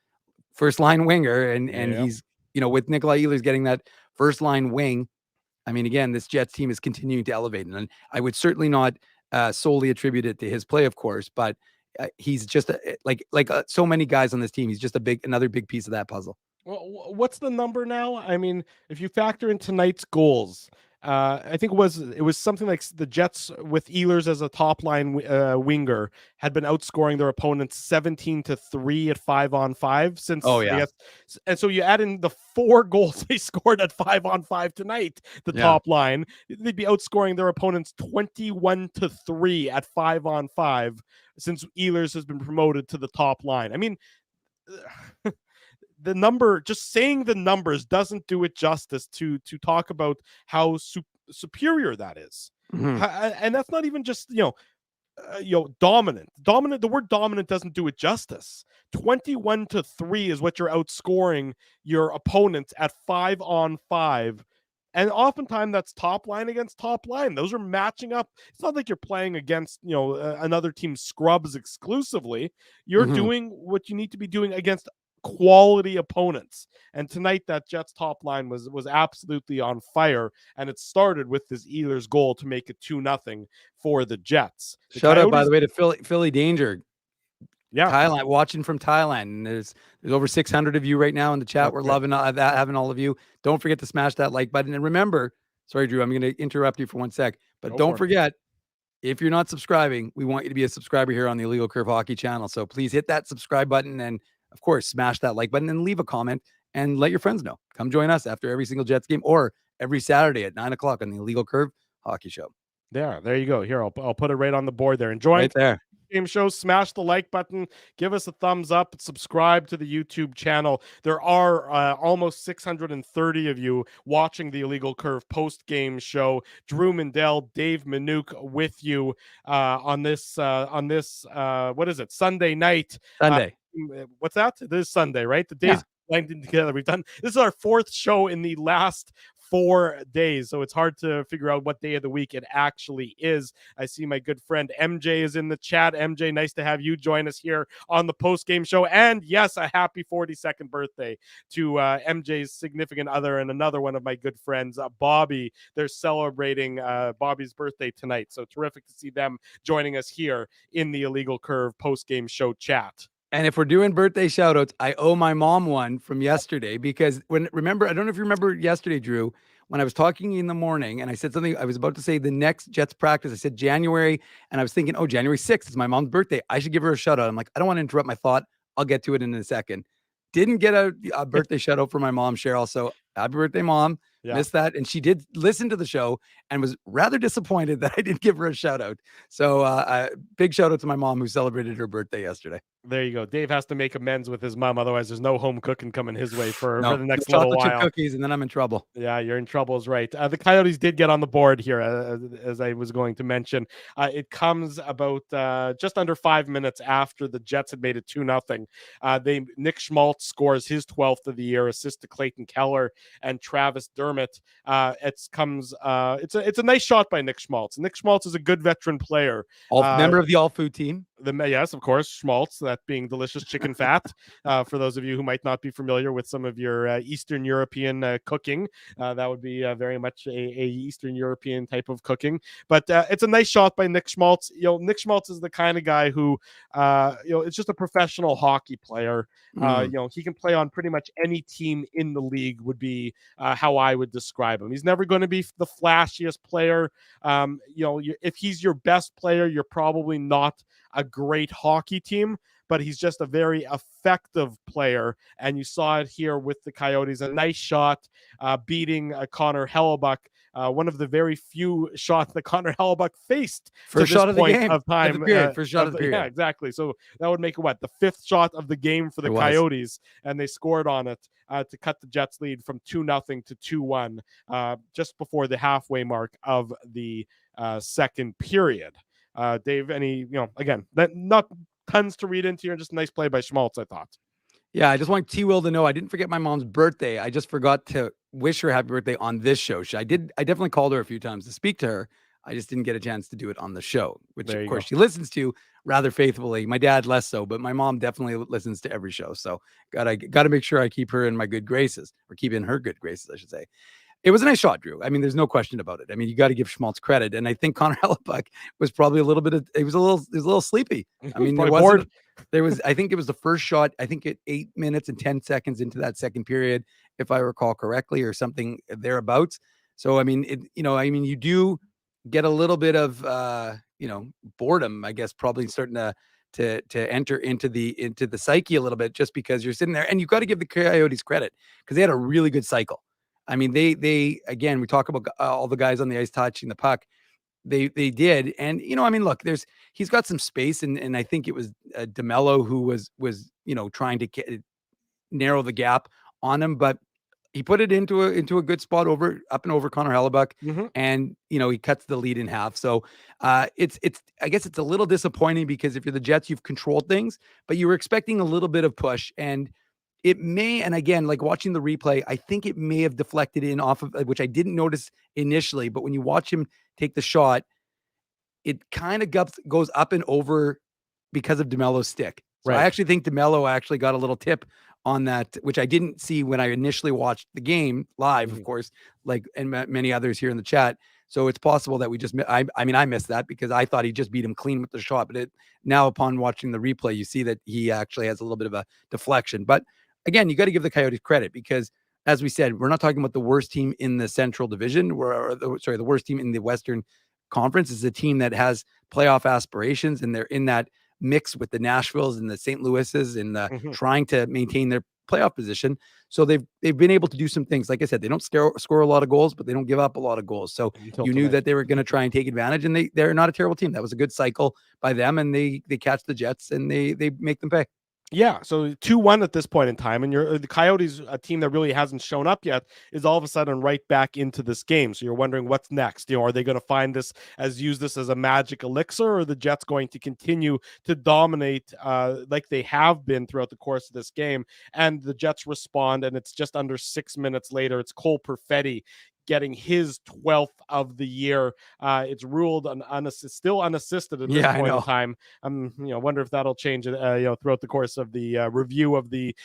line winger. And he's, with Nikolai Ehlers getting that first line wing, I mean, again, this Jets team is continuing to elevate. And I would certainly not solely attribute it to his play, of course, but he's just like so many guys on this team. He's just another big piece of that puzzle. Well, what's the number now? I mean, if you factor in tonight's goals, I think it was something like the Jets with Ehlers as a top line winger had been outscoring their opponents 17-3 at 5-on-5 since. Oh yeah, and so you add in the 4 goals they scored at 5-on-5 tonight. The top line, they'd be outscoring their opponents 21-3 at 5-on-5 since Ehlers has been promoted to the top line. I mean. the number, just saying the numbers doesn't do it justice to talk about how superior that is. And that's not even just, dominant. The word dominant doesn't do it justice. 21-3 is what you're outscoring your opponents at 5-on-5. And oftentimes that's top line against top line. Those are matching up. It's not like you're playing against, another team's scrubs exclusively. You're doing what you need to be doing against quality opponents. And tonight that Jets top line was absolutely on fire. And it started with this Ehlers goal to make it 2-0 for the Jets. Shout out, by the way, to Philly Danger. Yeah, Thailand, watching from Thailand. And there's over 600 of you right now in the chat. We're loving that, having all of you. Don't forget to smash that like button. And remember, sorry, Drew, I'm going to interrupt you for 1 sec, but don't forget, if you're not subscribing, we want you to be a subscriber here on the Illegal Curve Hockey channel. So please hit that subscribe button and, of course, smash that like button and leave a comment and let your friends know. Come join us after every single Jets game or every Saturday at 9 o'clock on the Illegal Curve Hockey Show. There you go. Here, I'll put it right on the board there. Enjoy right there. Game show, smash the like button, give us a thumbs up, subscribe to the YouTube channel. There are almost 630 of you watching the Illegal Curve post-game show. Drew Mindell, Dave Manouk with you on this what is it, Sunday night? Sunday. What's that? This is Sunday, right? The days blending together. This is our fourth show in the last 4 days, so it's hard to figure out what day of the week it actually is. I see my good friend MJ is in the chat. MJ, nice to have you join us here on the post-game show. And yes, a happy 42nd birthday to MJ's significant other and another one of my good friends, Bobby. They're celebrating Bobby's birthday tonight, so terrific to see them joining us here in the Illegal Curve post-game show chat. And if we're doing birthday shout outs, I owe my mom one from yesterday because I don't know if you remember yesterday, Drew, when I was talking in the morning and I said something, I was about to say the next Jets practice. I said January, and I was thinking, January 6th is my mom's birthday. I should give her a shout out. I'm like, I don't want to interrupt my thought. I'll get to it in a second. Didn't get a birthday shout out for my mom, Cheryl. So happy birthday, Mom. Yeah. Missed that. And she did listen to the show and was rather disappointed that I didn't give her a shout out. So big shout out to my mom who celebrated her birthday yesterday. There you go. Dave has to make amends with his mom. Otherwise, there's no home cooking coming his way for the next little while. Cookies, and then I'm in trouble. Yeah, you're in trouble is right. The Coyotes did get on the board here, as I was going to mention. It comes about just under 5 minutes after the Jets had made it 2-0. Nick Schmaltz scores his 12th of the year, assist to Clayton Keller and Travis Dermott. It's a nice shot by Nick Schmaltz. Nick Schmaltz is a good veteran player. Member of the all-food team. Yes, of course, Schmaltz, that being delicious chicken fat. For those of you who might not be familiar with some of your Eastern European cooking, that would be very much a Eastern European type of cooking. But it's a nice shot by Nick Schmaltz. Nick Schmaltz is the kind of guy who, it's just a professional hockey player. He can play on pretty much any team in the league would be how I would describe him. He's never going to be the flashiest player. If he's your best player, you're probably not a great hockey team, but he's just a very effective player. And you saw it here with the Coyotes. A nice shot beating Connor Hellebuck. One of the very few shots that Connor Hellebuck faced first shot of the game of time. First shot of the period. Yeah, exactly. So that would make it the fifth shot of the game for the Coyotes, and they scored on it to cut the Jets lead from 2-0 to 2-1 just before the halfway mark of the second period. Dave, again, that not tons to read into here, just a nice play by Schmaltz, I thought. Yeah, I just want T-Will to know I didn't forget my mom's birthday. I just forgot to wish her happy birthday on this show. I definitely called her a few times to speak to her. I just didn't get a chance to do it on the show, which of course she listens to rather faithfully. My dad less so, but my mom definitely listens to every show. So gotta make sure I keep her in my good graces, or keep in her good graces, I should say. It was a nice shot, Drew. I mean, there's no question about it. I mean, you got to give Schmaltz credit, and I think Connor Hellebuck was probably a little sleepy. I mean, I think it was the first shot. I think at 8 minutes and 10 seconds into that second period, if I recall correctly, or something thereabouts. So, I mean, you do get a little bit of boredom, I guess, probably starting to enter into the psyche a little bit, just because you're sitting there, and you got to give the Coyotes credit because they had a really good cycle. I mean, they again, we talk about all the guys on the ice touching the puck. They did. And, look, he's got some space. And I think it was DeMello who was trying to narrow the gap on him, but he put it into a good spot up and over Connor Hellebuck, and he cuts the lead in half. So it's I guess it's a little disappointing because if you're the Jets, you've controlled things, but you were expecting a little bit of push, and it may, and again, like watching the replay, I think it may have deflected in off of, which I didn't notice initially, but when you watch him take the shot, it kind of goes up and over because of DeMello's stick. So I actually think DeMello actually got a little tip on that, which I didn't see when I initially watched the game live, of course, and many others here in the chat. So it's possible that we just, I missed that because I thought he just beat him clean with the shot. But now upon watching the replay, you see that he actually has a little bit of a deflection. But again, you got to give the Coyotes credit because, as we said, we're not talking about the worst team in the Central Division, the worst team in the Western Conference. Is a team that has playoff aspirations, and they're in that mix with the Nashvilles and the St. Louis's and trying to maintain their playoff position. So they've been able to do some things. Like I said, they don't score a lot of goals, but they don't give up a lot of goals. So you knew that they were going to try and take advantage, and they're not a terrible team. That was a good cycle by them, and they catch the Jets and they make them pay. Yeah, so 2-1 at this point in time, and the Coyotes, a team that really hasn't shown up yet, is all of a sudden right back into this game. So you're wondering what's next. Are they going to use this as a magic elixir, or are the Jets going to continue to dominate like they have been throughout the course of this game? And the Jets respond, and it's just under 6 minutes later. It's Cole Perfetti getting his 12th of the year. It's ruled still unassisted at this point in time. Wonder if that'll change throughout the course of the review of the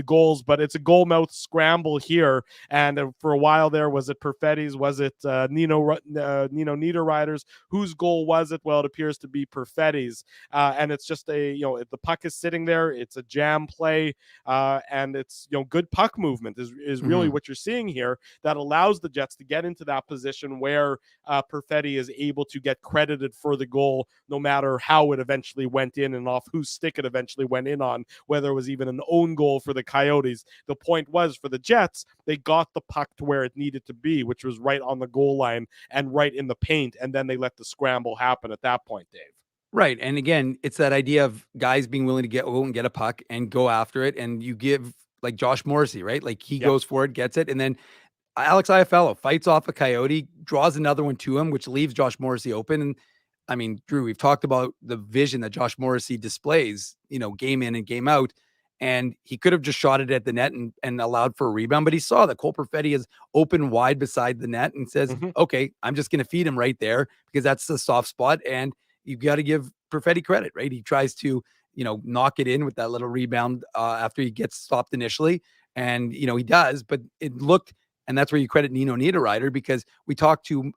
goals. But it's a goal mouth scramble here, and for a while there, was it Perfetti's? Was it Nino Niederreiter's? Whose goal was it? Well, it appears to be Perfetti's, and it's just the puck is sitting there. It's a jam play, and it's good puck movement is really what you're seeing here that allows the Jets to get into that position where Perfetti is able to get credited for the goal, no matter how it eventually went in and off whose stick it eventually went in on, whether it was even an own goal for the Coyotes. The point was, for the Jets, they got the puck to where it needed to be, which was right on the goal line and right in the paint, and then they let the scramble happen at that point, Dave. Right. And again, it's that idea of guys being willing to go and get a puck and go after it, and you give, like Josh Morrissey, right? Like he goes for it, gets it, and then Alex Iafallo fights off a Coyote, draws another one to him, which leaves Josh Morrissey open. And I mean, Drew, we've talked about the vision that Josh Morrissey displays, game in and game out. And he could have just shot it at the net and allowed for a rebound, but he saw that Cole Perfetti is open wide beside the net and says, okay, I'm just going to feed him right there because that's the soft spot. And you got to give Perfetti credit, right? He tries to, knock it in with that little rebound after he gets stopped initially. And, he does, but it looked, and that's where you credit Nino Niederreiter, because we talk too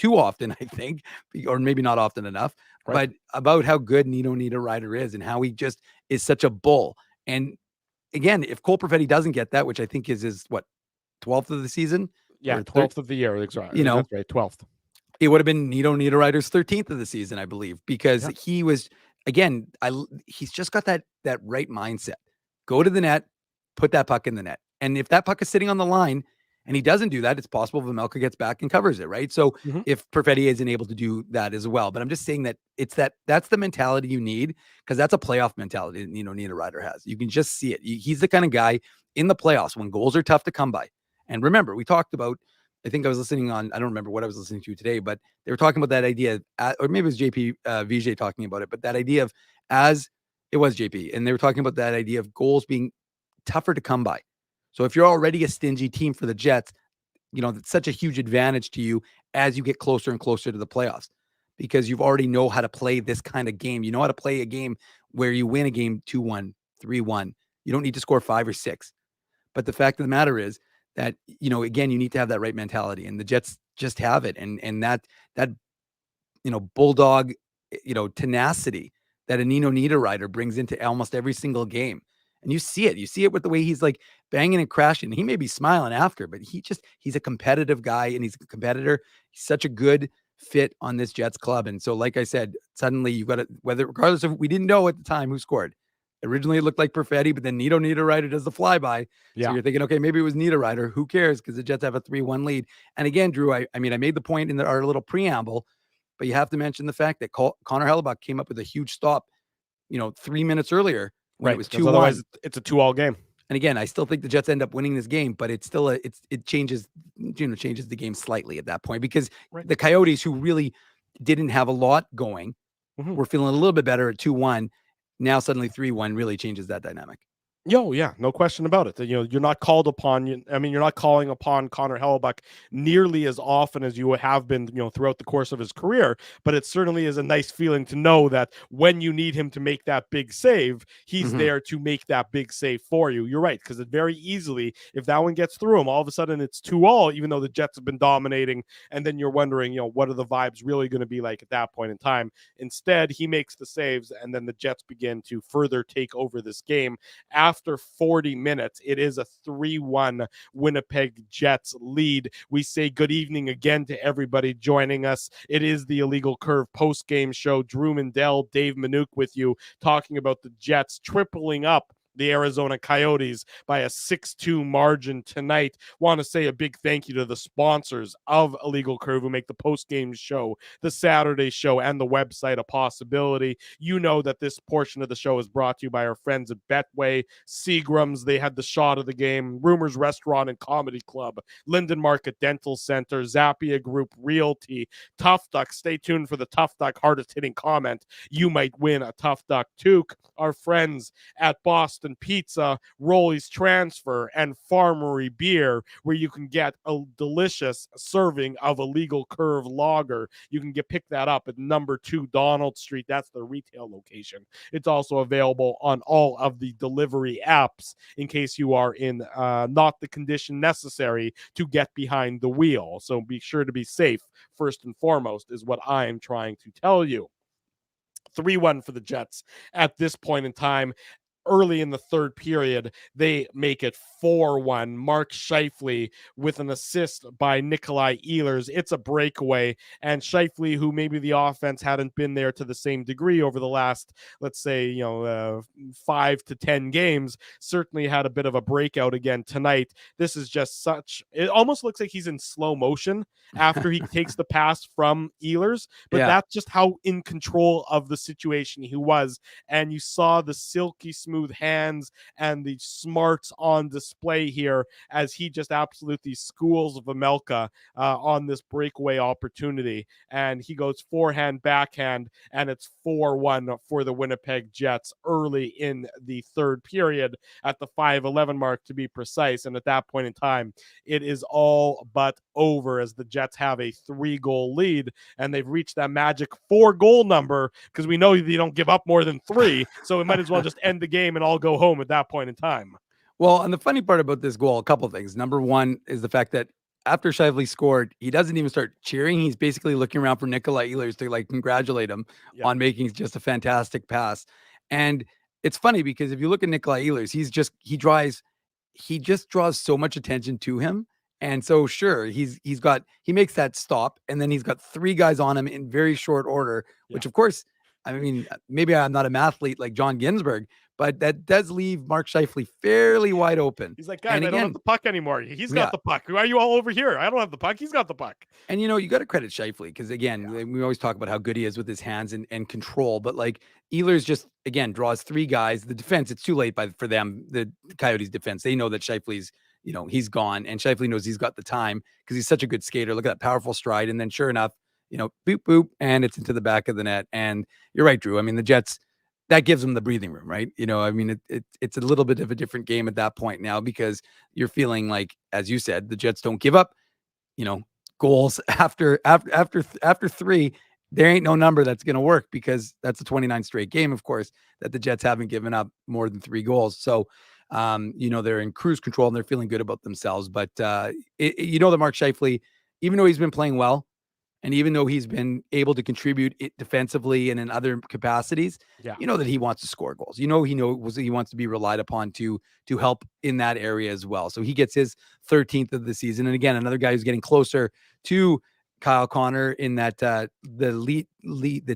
often, I think, or maybe not often enough, but about how good Nino Niederreiter is and how he just is such a bull. And again, if Cole Perfetti doesn't get that, which I think is his 12th of the season, 12th of the year, exactly. That's right, 12th. It would have been Nino Niederreiter's 13th of the season, I believe, because he was, again, he's just got that right mindset. Go to the net, put that puck in the net, and if that puck is sitting on the line and he doesn't do that, it's possible Vejmelka gets back and covers it, right? So if Perfetti isn't able to do that as well, but I'm just saying that that's the mentality you need, because that's a playoff mentality that Nino Niederreiter has. You can just see it. He's the kind of guy in the playoffs when goals are tough to come by. And remember, we talked about, I think I was listening on, I don't remember what I was listening to today, but they were talking about that idea, or maybe it was JP Vijay talking about it, but that idea of, it was JP, and they were talking about that idea of goals being tougher to come by. So if you're already a stingy team for the Jets, that's such a huge advantage to you as you get closer and closer to the playoffs, because you've already know how to play this kind of game. You know how to play a game where you win a game 2-1, 3-1. You don't need to score 5 or 6. But the fact of the matter is that, again, you need to have that right mentality, and the Jets just have it. And that bulldog, tenacity that a Nino Niederreiter brings into almost every single game. And you see it with the way he's like banging and crashing. He may be smiling after, but he's a competitive guy, and he's a competitor. He's such a good fit on this Jets club. And so, like I said, suddenly you've got to, regardless of, we didn't know at the time who scored. Originally it looked like Perfetti, but then Nino Niederreiter does the flyby. So you're thinking, okay, maybe it was Niederreiter. Who cares? Because the Jets have a 3-1 lead. And again, Drew, I made the point in our little preamble, but you have to mention the fact that Connor Hellebuck came up with a huge stop, 3 minutes earlier. When it was 2-1. Otherwise, it's a 2-all game. And again, I still think the Jets end up winning this game, but it's still it changes, changes the game slightly at that point, because the Coyotes, who really didn't have a lot going, were feeling a little bit better at 2-1. Now suddenly 3-1 really changes that dynamic. Yeah, no question about it. You're not called upon. You're not calling upon Connor Hellebuck nearly as often as you have been, throughout the course of his career. But it certainly is a nice feeling to know that when you need him to make that big save, he's there to make that big save for you. You're right, because it very easily, if that one gets through him, all of a sudden it's 2-2, even though the Jets have been dominating, and then you're wondering, what are the vibes really going to be like at that point in time? Instead, he makes the saves, and then the Jets begin to further take over this game. After 40 minutes, it is a 3-1 Winnipeg Jets lead. We say good evening again to everybody joining us. It is the Illegal Curve post-game show. Drew Mandel, Dave Manouk with you, talking about the Jets tripling up the Arizona Coyotes by a 6-2 margin tonight. Want to say a big thank you to the sponsors of Illegal Curve who make the post-game show, the Saturday show, and the website a possibility. You know that this portion of the show is brought to you by our friends at Betway, Seagram's, they had the shot of the game, Rumors Restaurant and Comedy Club, Linden Market Dental Center, Zappia Group Realty, Tough Duck. Stay tuned for the Tough Duck hardest hitting comment. You might win a Tough Duck toque. Our friends at Boston Pizza, Rolly's Transfer, and Farmery Beer, where you can get a delicious serving of Illegal Curve lager. You can pick that up at number 2 Donald Street. That's the retail location. It's also available on all of the delivery apps in case you are in not the condition necessary to get behind the wheel. So be sure to be safe first and foremost is what I am trying to tell you. 3-1 for the Jets at this point in time. Early in the third period, they make it 4-1. Mark Scheifele with an assist by Nikolai Ehlers. It's a breakaway, and Scheifele, who maybe the offense hadn't been there to the same degree over the last, let's say, 5 to 10 games, certainly had a bit of a breakout again tonight. This is just it almost looks like he's in slow motion after he takes the pass from Ehlers, but that's just how in control of the situation he was. And you saw the silky smooth hands and the smarts on display here as he just absolutely schools Vejmelka on this breakaway opportunity. And he goes forehand, backhand, and it's 4-1 for the Winnipeg Jets early in the third period at the 5:11 mark, to be precise. And at that point in time, it is all but over as the Jets have a 3-goal lead, and they've reached that magic 4-goal number because we know they don't give up more than 3. So it might as well just end the game and all go home at that point in time. Well, and the funny part about this goal, a couple of things. Number one is the fact that after Scheifele scored, he doesn't even start cheering. He's basically looking around for Nikolai Ehlers to congratulate him on making just a fantastic pass. And it's funny because if you look at Nikolai Ehlers, he just draws so much attention to him. And so sure, he makes that stop, and then he's got 3 guys on him in very short order, which of course, I mean, maybe I'm not a mathlete like John Ginsberg, but that does leave Mark Scheifele fairly wide open. He's like, guys, I don't have the puck anymore. He's got the puck. Why are you all over here? I don't have the puck. He's got the puck. And, you got to credit Scheifele because, again, we always talk about how good he is with his hands and control. But, Ehlers just, again, draws 3 guys. The defense, it's too late for them, the Coyotes defense. They know that Scheifele's, he's gone. And Scheifele knows he's got the time because he's such a good skater. Look at that powerful stride. And then sure enough, boop, boop, and it's into the back of the net. And you're right, Drew. I mean, the Jets, that gives them the breathing room, right? It's a little bit of a different game at that point now because you're feeling like, as you said, the Jets don't give up, goals after 3. There ain't no number that's going to work because that's a 29 straight game, of course, that the Jets haven't given up more than 3 goals. So, they're in cruise control and they're feeling good about themselves. But, that Mark Scheifele, even though he's been playing well, and even though he's been able to contribute it defensively and in other capacities, that he wants to score goals. He wants to be relied upon to help in that area as well. So he gets his 13th of the season. And again, another guy who's getting closer to Kyle Connor in that the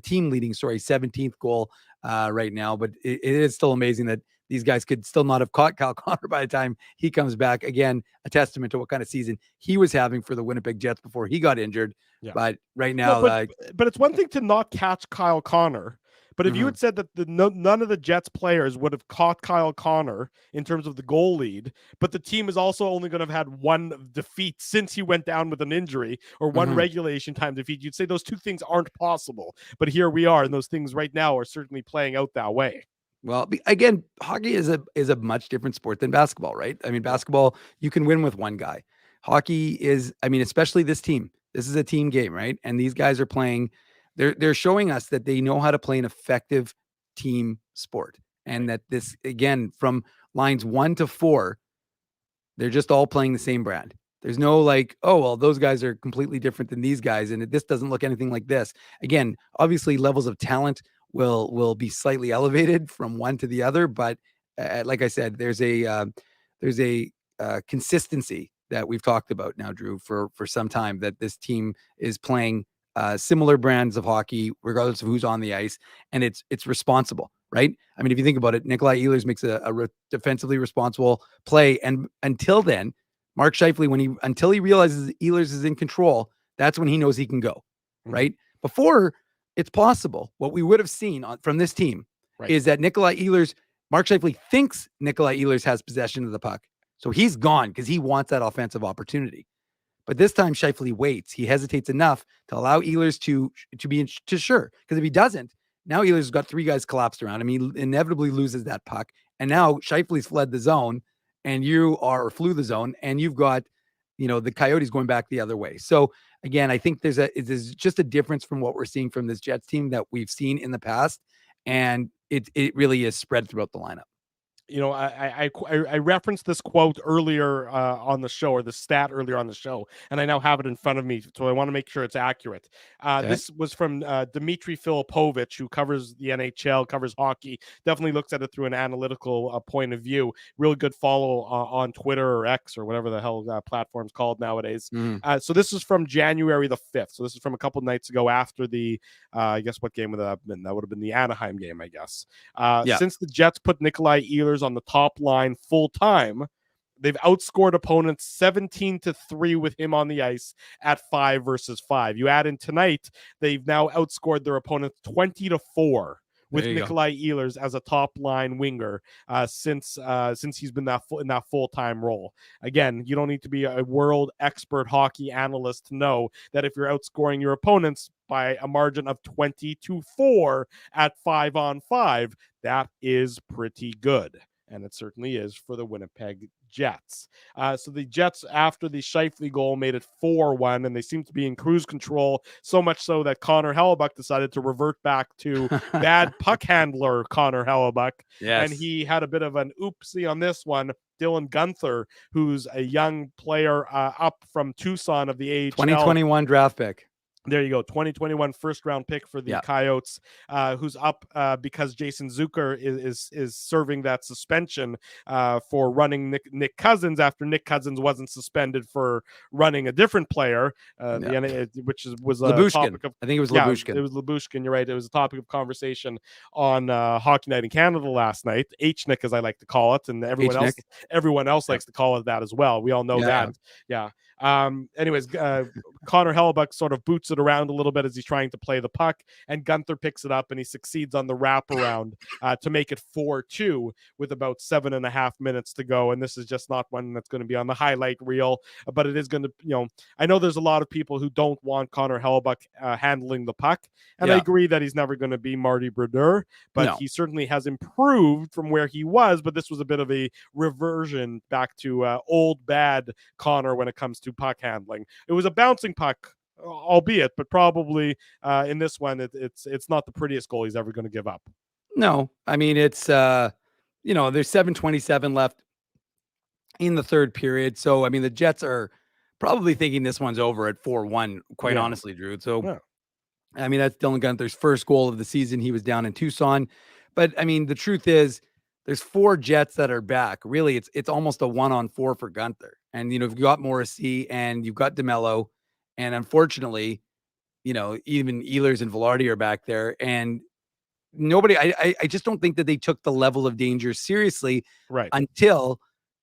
team leading 17th goal right now. But it is still amazing that these guys could still not have caught Kyle Connor by the time he comes back. Again, a testament to what kind of season he was having for the Winnipeg Jets before he got injured. But right now, but it's one thing to not catch Kyle Connor, But if you had said that none of the Jets players would have caught Kyle Connor in terms of the goal lead, but the team is also only going to have had one defeat since he went down with an injury or one regulation time defeat, you'd say those two things aren't possible. But here we are, and those things right now are certainly playing out that way. Well, again, hockey is a much different sport than basketball, right? I mean, basketball, you can win with one guy. Hockey is, I mean, especially this team. This is a team game, right? And these guys are playing, they're showing us that they know how to play an effective team sport. And that this, again, from lines 1 to 4, they're just all playing the same brand. There's no like, oh, well, those guys are completely different than these guys, and this doesn't look anything like this. Again, obviously levels of talent will be slightly elevated from one to the other, but like I said, there's a consistency that we've talked about now, Drew, for some time, that this team is playing similar brands of hockey, regardless of who's on the ice, and it's responsible, right? I mean, if you think about it, Nikolai Ehlers makes a defensively responsible play, and until then, Mark Scheifele, until he realizes Ehlers is in control, that's when he knows he can go, right? Before, it's possible what we would have seen from this team is that Nikolai Ehlers, Mark Scheifele thinks Nikolai Ehlers has possession of the puck, so he's gone because he wants that offensive opportunity. But this time, Scheifele waits. He hesitates enough to allow Ehlers to be sure. Because if he doesn't, now Ehlers has got 3 guys collapsed around him. He inevitably loses that puck. And now Scheifele's fled the zone, and flew the zone, and you've got, the Coyotes going back the other way. So again, I think there's just a difference from what we're seeing from this Jets team that we've seen in the past. And it really is spread throughout the lineup. I referenced this quote earlier on the show, or the stat earlier on the show, and I now have it in front of me, so I want to make sure it's accurate. This was from Dmitry Filipovich, who covers the NHL, covers hockey, definitely looks at it through an analytical point of view. Really good follow on Twitter or X or whatever the hell platform's called nowadays. So this is from January the 5th. So this is from a couple nights ago after the, I guess what game would that have been? That would have been the Anaheim game, I guess. Since the Jets put Nikolai Ehlers on the top line full time, they've outscored opponents 17-3 with him on the ice at 5 versus 5. You add in tonight, they've now outscored their opponents 20-4 with Nikolai Ehlers as a top line winger since he's been in that full-time role. Again, you don't need to be a world expert hockey analyst to know that if you're outscoring your opponents by a margin of 20-4 at 5-on-5, that is pretty good. And it certainly is for the Winnipeg Jets. So the Jets, after the Scheifele goal, made it 4-1, and they seem to be in cruise control, so much so that Connor Hellebuck decided to revert back to bad puck handler Connor Hellebuck. Yes. And he had a bit of an oopsie on this one. Dylan Guenther, who's a young player up from Tucson of the AHL. 2021 draft pick. There you go. 2021 first round pick for the Coyotes, who's up because Jason Zucker is serving that suspension for running Nick Cousins after Nick Cousins wasn't suspended for running a different player, which was a topic of, I think it was Lyubushkin. It was Lyubushkin. You're right. It was a topic of conversation on Hockey Night in Canada last night. H-Nick, as I like to call it, and everyone else likes to call it that as well. We all know that. Yeah. Anyways, Connor Hellebuck sort of boots it around a little bit as he's trying to play the puck, and Guenther picks it up and he succeeds on the wraparound to make it 4-2 with about 7.5 minutes to go. And this is just not one that's going to be on the highlight reel, but it is going to, I know there's a lot of people who don't want Connor Hellebuck handling the puck, and I agree that he's never going to be Marty Brodeur, but he certainly has improved from where he was. But this was a bit of a reversion back to old bad Connor when it comes to puck handling. It was a bouncing puck, albeit, but probably in this one, it's not the prettiest goal he's ever going to give up. No, I mean, it's, there's 7:27 left in the third period. So, I mean, the Jets are probably thinking this one's over at 4-1, quite honestly, Drew. So, I mean, that's Dylan Guenther's first goal of the season. He was down in Tucson. But, I mean, the truth is, there's 4 Jets that are back. Really, it's almost a 1-on-4 for Guenther. And, you've got Morrissey and you've got DeMello. And unfortunately, even Ehlers and Velarde are back there. And nobody, I just don't think that they took the level of danger seriously until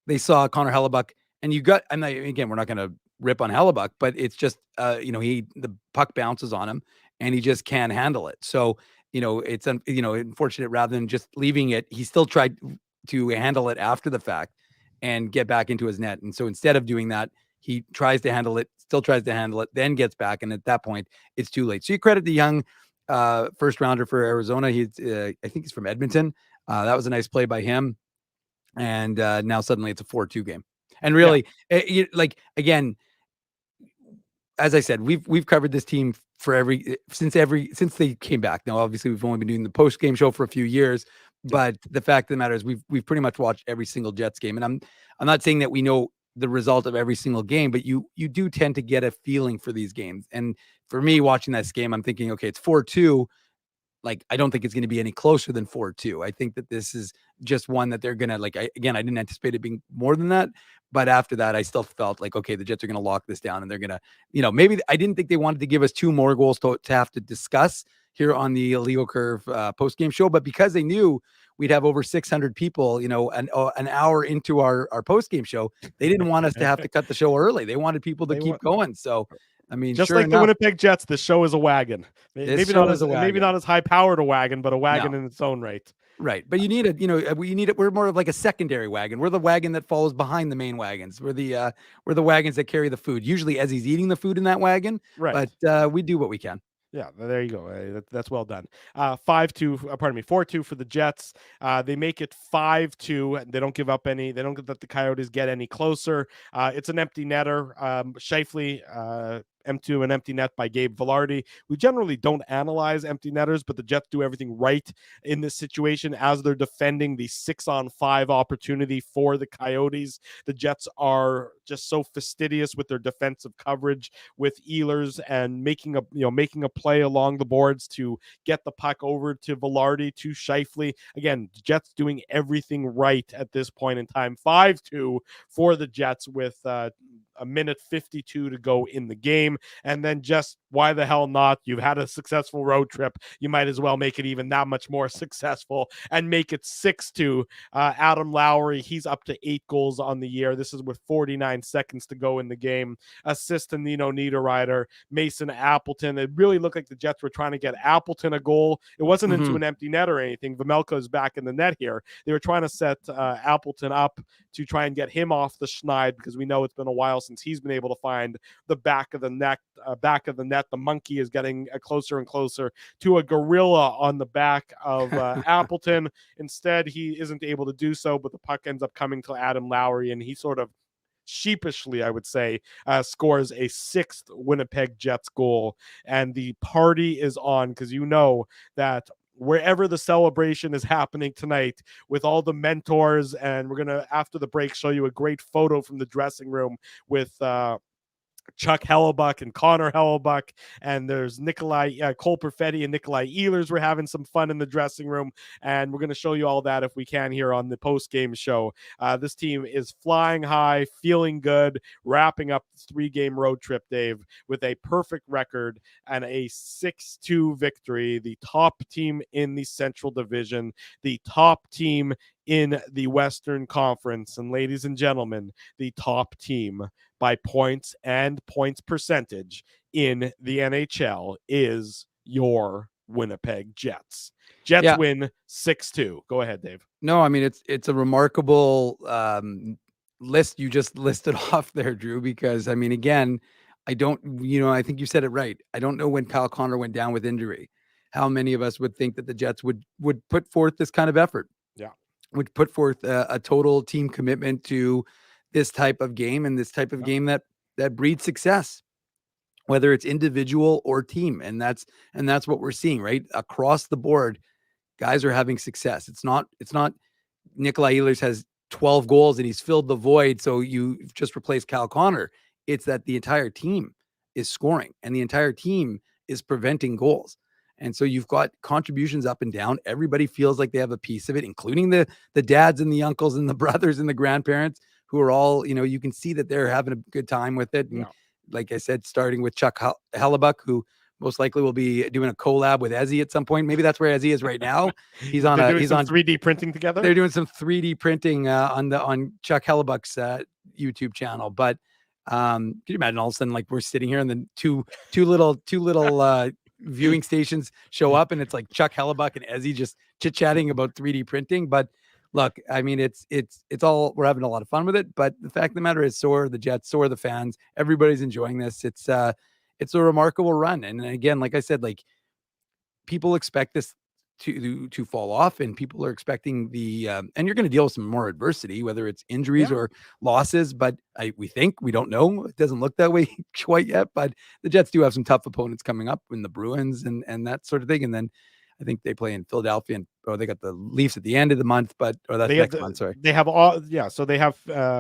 they saw Connor Hellebuck. And again, we're not going to rip on Hellebuck, but it's just, the puck bounces on him and he just can't handle it. So, it's unfortunate rather than just leaving it, he still tried to handle it after the fact and get back into his net. And so instead of doing that, he tries to handle it, still tries to handle it, then gets back. And at that point, it's too late. So you credit the young first rounder for Arizona. He's I think he's from Edmonton. That was a nice play by him. And now suddenly it's a 4-2 game. And really, again, as I said, we've covered this team for since they came back. Now, obviously, we've only been doing the post-game show for a few years, but the fact of the matter is we've pretty much watched every single Jets game. And I'm not saying that we know the result of every single game, but you do tend to get a feeling for these games. And for me, watching this game, I'm thinking, okay, it's 4-2. Like, I don't think it's going to be any closer than 4-2. I think that this is just one that they're going to, I didn't anticipate it being more than that. But after that, I still felt like, okay, the Jets are going to lock this down and they're going to, maybe I didn't think they wanted to give us 2 more goals to have to discuss here on the Illegal Curve post-game show. But because they knew we'd have over 600 people, an hour into our post-game show, they didn't want us to have to cut the show early. They wanted people to keep going. So, I mean, just sure like enough, the Winnipeg Jets, the show is a wagon. Maybe not as high powered a wagon, but a wagon in its own right. Right. But you need it, we're more of like a secondary wagon. We're the wagon that follows behind the main wagons. We're the wagons that carry the food. Usually as he's eating the food in that wagon. Right. But we do what we can. Yeah, there you go. That's well done. 4-2 for the Jets. They make it 5-2. They don't give up any. They don't let the Coyotes get any closer. It's an empty netter. Scheifele M2 an empty net by Gabe Vilardi. We generally don't analyze empty netters, but the Jets do everything right in this situation as they're defending the 6-on-5 opportunity for the Coyotes. The Jets are just so fastidious with their defensive coverage with Ehlers and making a play along the boards to get the puck over to Vilardi, to Scheifele. Again, Jets doing everything right at this point in time. 5-2 for the Jets with a minute 52 to go in the game. And then just why the hell not? You've had a successful road trip. You might as well make it even that much more successful and make it 6-2. Adam Lowry, he's up to 8 goals on the year. This is with 49 seconds to go in the game. Assist to Nino Niederreiter, Mason Appleton. It really looked like the Jets were trying to get Appleton a goal. It wasn't into an empty net or anything. Vejmelka is back in the net here. They were trying to set Appleton up to try and get him off the schneid, because we know it's been a while since he's been able to find the back of the net. The monkey is getting closer and closer to a gorilla on the back of Appleton. Instead, he isn't able to do so, but the puck ends up coming to Adam Lowry, and he sort of sheepishly, I would say, scores a 6th Winnipeg Jets goal. And the party is on, because you know that wherever the celebration is happening tonight with all the mentors, and we're going to, after the break, show you a great photo from the dressing room with Chuck Hellebuck and Connor Hellebuck, and there's Cole Perfetti and Nikolai Ehlers. We're having some fun in the dressing room, and we're going to show you all that if we can here on the post-game show. This team is flying high, feeling good, wrapping up the 3-game road trip, Dave, with a perfect record and a 6-2 victory. The top team in the Central Division, the top team in the Western Conference, and ladies and gentlemen, the top team by points and points percentage in the NHL is your Winnipeg Jets. Jets win 6-2. Go ahead, Dave. No, I mean, it's a remarkable list you just listed off there, Drew, because I mean, again, I think you said it right. I don't know when Kyle Connor went down with injury, how many of us would think that the Jets would put forth this kind of effort. Yeah. Would put forth a total team commitment to this type of game, and this type of game that breeds success, whether it's individual or team. And that's what we're seeing right across the board. Guys are having success. It's not Nikolai Ehlers has 12 goals and he's filled the void, so you just replaced Kyle Connor. It's that the entire team is scoring and the entire team is preventing goals. And so you've got contributions up and down. Everybody feels like they have a piece of it, including the dads and the uncles and the brothers and the grandparents, who are all, you can see that they're having a good time with it. And like I said, starting with Chuck Hellebuck, who most likely will be doing a collab with Ezzy at some point. Maybe that's where Ezzy is right now. He's on 3D printing together. They're doing some 3D printing on Chuck Hellebuck's YouTube channel. But can you imagine all of a sudden, like, we're sitting here and then two little viewing stations show up and it's like Chuck Hellebuck and Ezzy just chit-chatting about 3D printing. But look, I mean, it's all, we're having a lot of fun with it. But the fact of the matter is, so are the Jets, so are the fans. Everybody's enjoying this. It's a remarkable run. And again, like I said, like people expect this to fall off, and people are expecting and you're going to deal with some more adversity, whether it's injuries or losses, but we don't know. It doesn't look that way quite yet, but the Jets do have some tough opponents coming up in the Bruins and that sort of thing. And then I think they play in Philadelphia, and they got the Leafs at the end of the month, that's next month. Sorry. They have so they have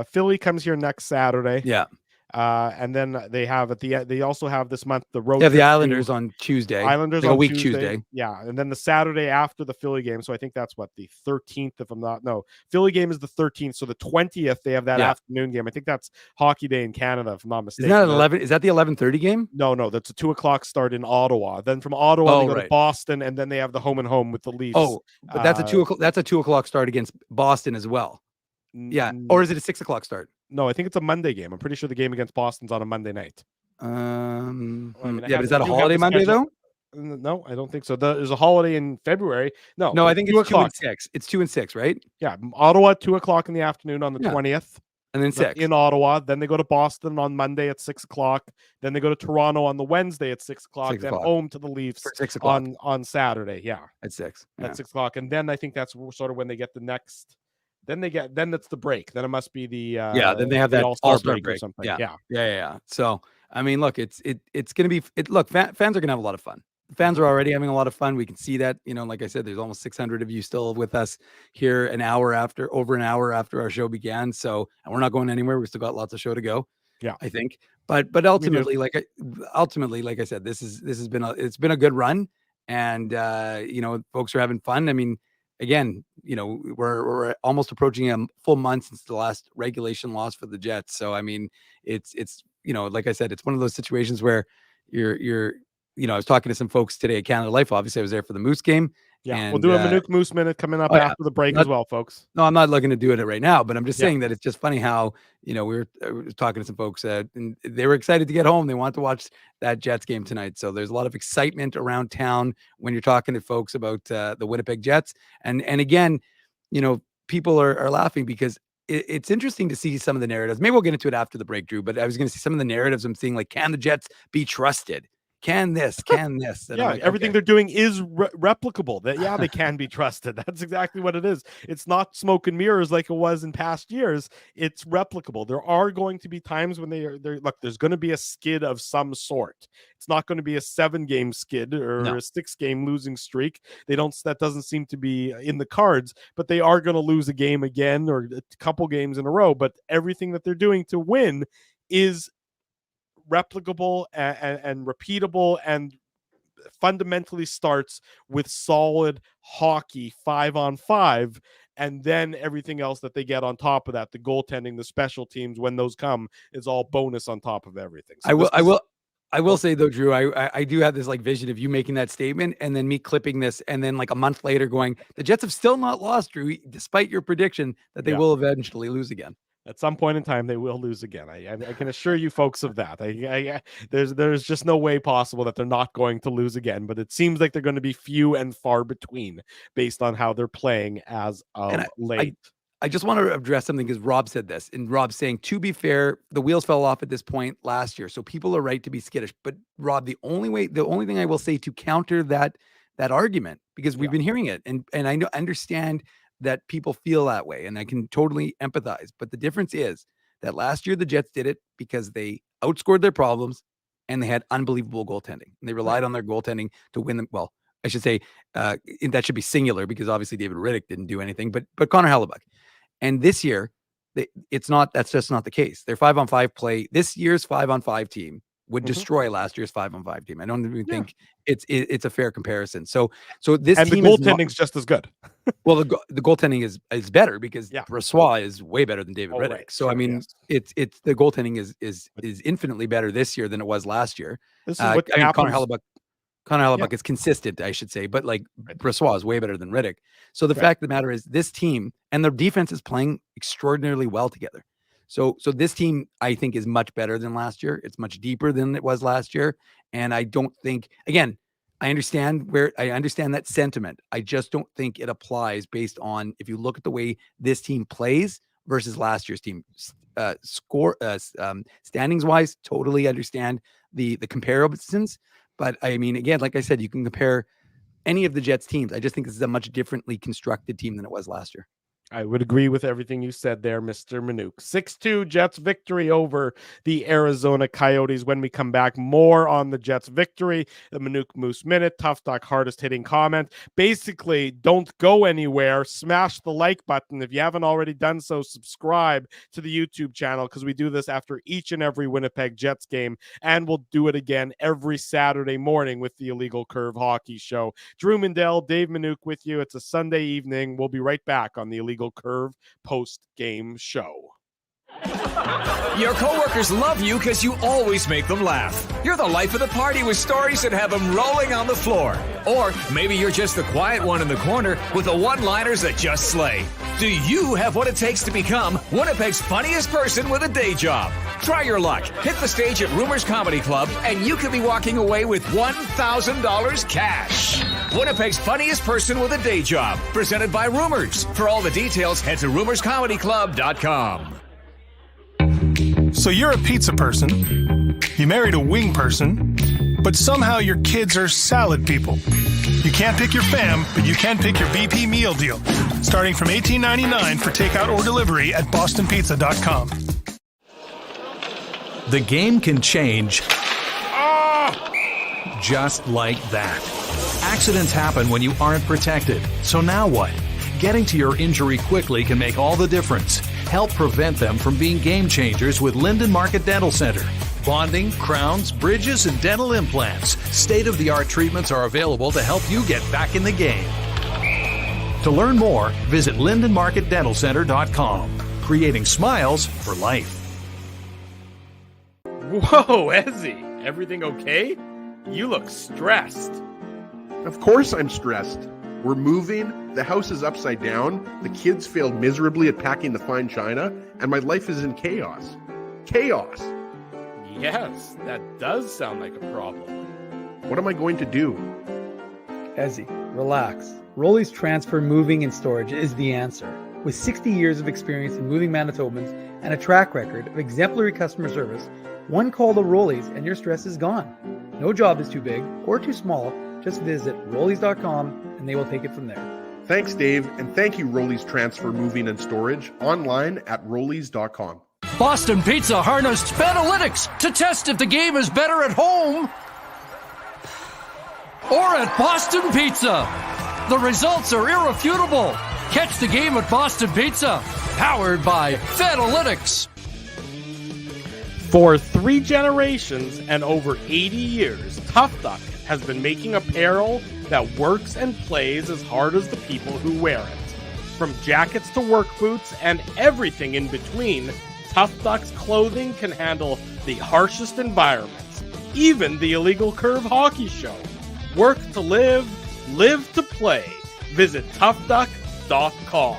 Philly comes here next Saturday. Yeah. And then they have they also have this month the road. They have the Islanders on Tuesday. Islanders like on a week Tuesday. Yeah, and then the Saturday after the Philly game. So I think that's what, the 13th, if I'm not. No, Philly game is the 13th. So the 20th they have that afternoon game. I think that's Hockey Day in Canada, if I'm not mistaken. Isn't that 11? Is that the 11:30 game? No, that's a 2:00 start in Ottawa. Then from Ottawa they go to Boston, and then they have the home and home with the Leafs. Oh, but that's a 2:00. That's a 2:00 start against Boston as well. Yeah, or is it a 6:00 start? No, I think it's a Monday game. I'm pretty sure the game against Boston's on a Monday night. But is that a holiday Monday though? No, I don't think so. There's a holiday in February. No, I think it's 2 and 6. It's 2 and 6, right? Yeah, Ottawa 2:00 in the afternoon on the 20th, and then 6 in Ottawa. Then they go to Boston on Monday at 6:00. Then they go to Toronto on the Wednesday at 6:00. Then home to the Leafs for 6:00 on Saturday. Yeah, at 6. At 6:00, and then I think that's sort of when they get the next. Then it's the break. Then it must be the then they have that All-Star break or something. Yeah. So I mean, look, it's going to be look, fans are going to have a lot of fun. Fans are already having a lot of fun. We can see that, like I said, there's almost 600 of you still with us here over an hour after our show began. So, and we're not going anywhere. We still got lots of show to go. Yeah, I think. But ultimately, like I said, it's been a good run, and folks are having fun. I mean, again, we're almost approaching a full month since the last regulation loss for the Jets. So, I mean, it's like I said, it's one of those situations where you're I was talking to some folks today at Canada Life. Obviously, I was there for the Moose game. Yeah, and, we'll do a Manuk Moose minute coming up after the break as well, folks. No, I'm not looking to do it right now, but I'm just saying that it's just funny how, we were talking to some folks and they were excited to get home. They want to watch that Jets game tonight. So there's a lot of excitement around town when you're talking to folks about the Winnipeg Jets. And again, people are laughing because it's interesting to see some of the narratives. Maybe we'll get into it after the break, Drew, but I was going to see some of the narratives I'm seeing, like, can the Jets be trusted? Can this? Everything they're doing is replicable. That they can be trusted. That's exactly what it is. It's not smoke and mirrors like it was in past years. It's replicable. There are going to be times when there's going to be a skid of some sort. It's not going to be a 7-game skid or a 6-game losing streak. That doesn't seem to be in the cards, but they are going to lose a game again or a couple games in a row. But everything that they're doing to win is replicable and repeatable, and fundamentally starts with solid hockey 5-on-5, and then everything else that they get on top of that, the goaltending, the special teams, when those come, is all bonus on top of everything. So I will say though, Drew, I do have this like vision of you making that statement and then me clipping this, and then like a month later going, the Jets have still not lost, Drew, despite your prediction that they will eventually lose again. At some point in time, they will lose again. I can assure you folks of that. There's just no way possible that they're not going to lose again, but it seems like they're going to be few and far between based on how they're playing as of late. I just want to address something because Rob said this, and Rob's saying, to be fair, the wheels fell off at this point last year, so people are right to be skittish. But Rob, the only thing I will say to counter that argument, because we've been hearing it, and I understand that people feel that way, and I can totally empathize. But the difference is that last year the Jets did it because they outscored their problems and they had unbelievable goaltending. And they relied on their goaltending to win them. Well, I should say that should be singular because obviously David Riddick didn't do anything, but Connor Hellebuck. And this year, that's just not the case. Their 5-on-5 play, this year's 5-on-5 team would destroy last year's 5-on-5 team. I don't even think it's a fair comparison. So this and team the goaltending's just as good. Well, the goaltending is better because Brossoit is way better than David Riddick. Right. So I mean, it's the goaltending is infinitely better this year than it was last year. This is what Connor Hellebuck is consistent, I should say, but like Brossoit is way better than Riddick. So the fact of the matter is, this team and their defense is playing extraordinarily well together. So this team, I think, is much better than last year. It's much deeper than it was last year. And I don't think, again, I understand that sentiment. I just don't think it applies based on if you look at the way this team plays versus last year's team. Standings wise, totally understand the comparisons. But I mean, again, like I said, you can compare any of the Jets teams. I just think this is a much differently constructed team than it was last year. I would agree with everything you said there, Mr. Manuk. 6-2 Jets victory over the Arizona Coyotes. When we come back, more on the Jets victory, the Manuk Moose Minute, Tough Duck hardest hitting comment. Basically, don't go anywhere. Smash the like button. If you haven't already done so, subscribe to the YouTube channel because we do this after each and every Winnipeg Jets game, and we'll do it again every Saturday morning with the Illegal Curve Hockey Show. Drew Mindell, Dave Manuk with you. It's a Sunday evening. We'll be right back on the Illegal Curve post-game show. Your coworkers love you because you always make them laugh. You're the life of the party with stories that have them rolling on the floor. Or maybe you're just the quiet one in the corner with the one-liners that just slay. Do you have what it takes to become Winnipeg's funniest person with a day job? Try your luck. Hit the stage at Rumors Comedy Club, and you could be walking away with $1,000 cash. Winnipeg's funniest person with a day job, presented by Rumors. For all the details, head to rumorscomedyclub.com. So you're a pizza person, you married a wing person, but somehow your kids are salad people. You can't pick your fam, but you can pick your BP meal deal, starting from $18.99 for takeout or delivery at bostonpizza.com. The game can change just like that. Accidents happen when you aren't protected. So now what? Getting to your injury quickly can make all the difference. Help prevent them from being game changers with Linden Market Dental Center. Bonding, crowns, bridges, and dental implants. State-of-the-art treatments are available to help you get back in the game. To learn more, visit lindenmarketdentalcenter.com. Creating smiles for life. Whoa, Ezzy, everything okay? You look stressed. Of course I'm stressed. We're moving, the house is upside down, the kids failed miserably at packing the fine china, and my life is in chaos. Chaos! Yes, that does sound like a problem. What am I going to do? Ezzy, relax. Rolly's Transfer Moving and Storage is the answer. With 60 years of experience in moving Manitobans and a track record of exemplary customer service, one call to Rolly's and your stress is gone. No job is too big or too small. Just visit Rollies.com and they will take it from there. Thanks, Dave, and thank you, Rollies Transfer Moving and Storage, online at Rollies.com. Boston Pizza harnessed Fanalytics to test if the game is better at home or at Boston Pizza. The results are irrefutable. Catch the game at Boston Pizza, powered by Fanalytics. For 3 generations and over 80 years, Tough Duck has been making apparel that works and plays as hard as the people who wear it. From jackets to work boots and everything in between, Tough Duck's clothing can handle the harshest environments, even the Illegal Curve Hockey Show. Work to live, live to play. Visit toughduck.com.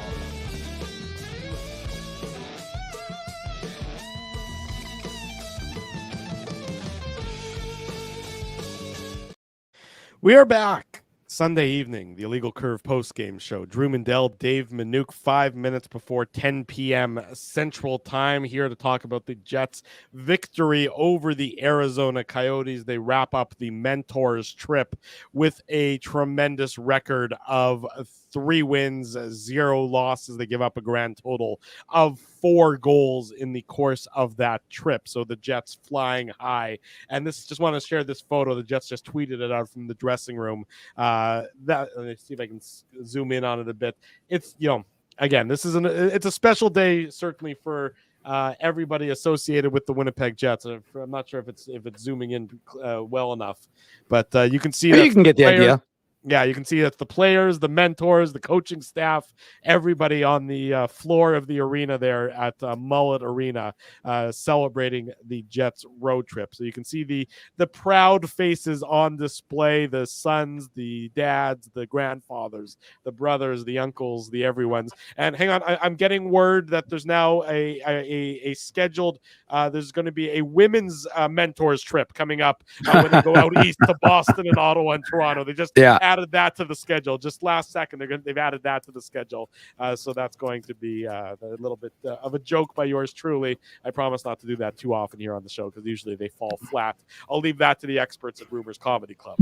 We are back. Sunday evening, the Illegal Curve postgame show. Drew Mindell, Dave Manuk, 5 minutes before 10 p.m. Central Time, here to talk about the Jets' victory over the Arizona Coyotes. They wrap up the Mentors trip with a tremendous record of 3 wins, 0 losses. They give up a grand total of 4 goals in the course of that trip. So the Jets flying high. And this, just want to share this photo. The Jets just tweeted it out from the dressing room. Let me see if I can zoom in on it a bit. It's, again, it's a special day, certainly for everybody associated with the Winnipeg Jets. I'm not sure if it's zooming in well enough, but you can see that you can get the idea. Yeah, you can see that the players, the mentors, the coaching staff, everybody on the floor of the arena there at Mullet Arena celebrating the Jets road trip. So you can see the proud faces on display, the sons, the dads, the grandfathers, the brothers, the uncles, the everyone's. And hang on, I'm getting word that there's now a scheduled, there's going to be a women's mentors trip coming up when they go out east to Boston and Ottawa and Toronto. They just added that to the schedule just last second. They've added that to the schedule, so that's going to be a little bit of a joke by yours truly. I promise not to do that too often here on the show because usually they fall flat. I'll leave that to the experts at Rumors Comedy Club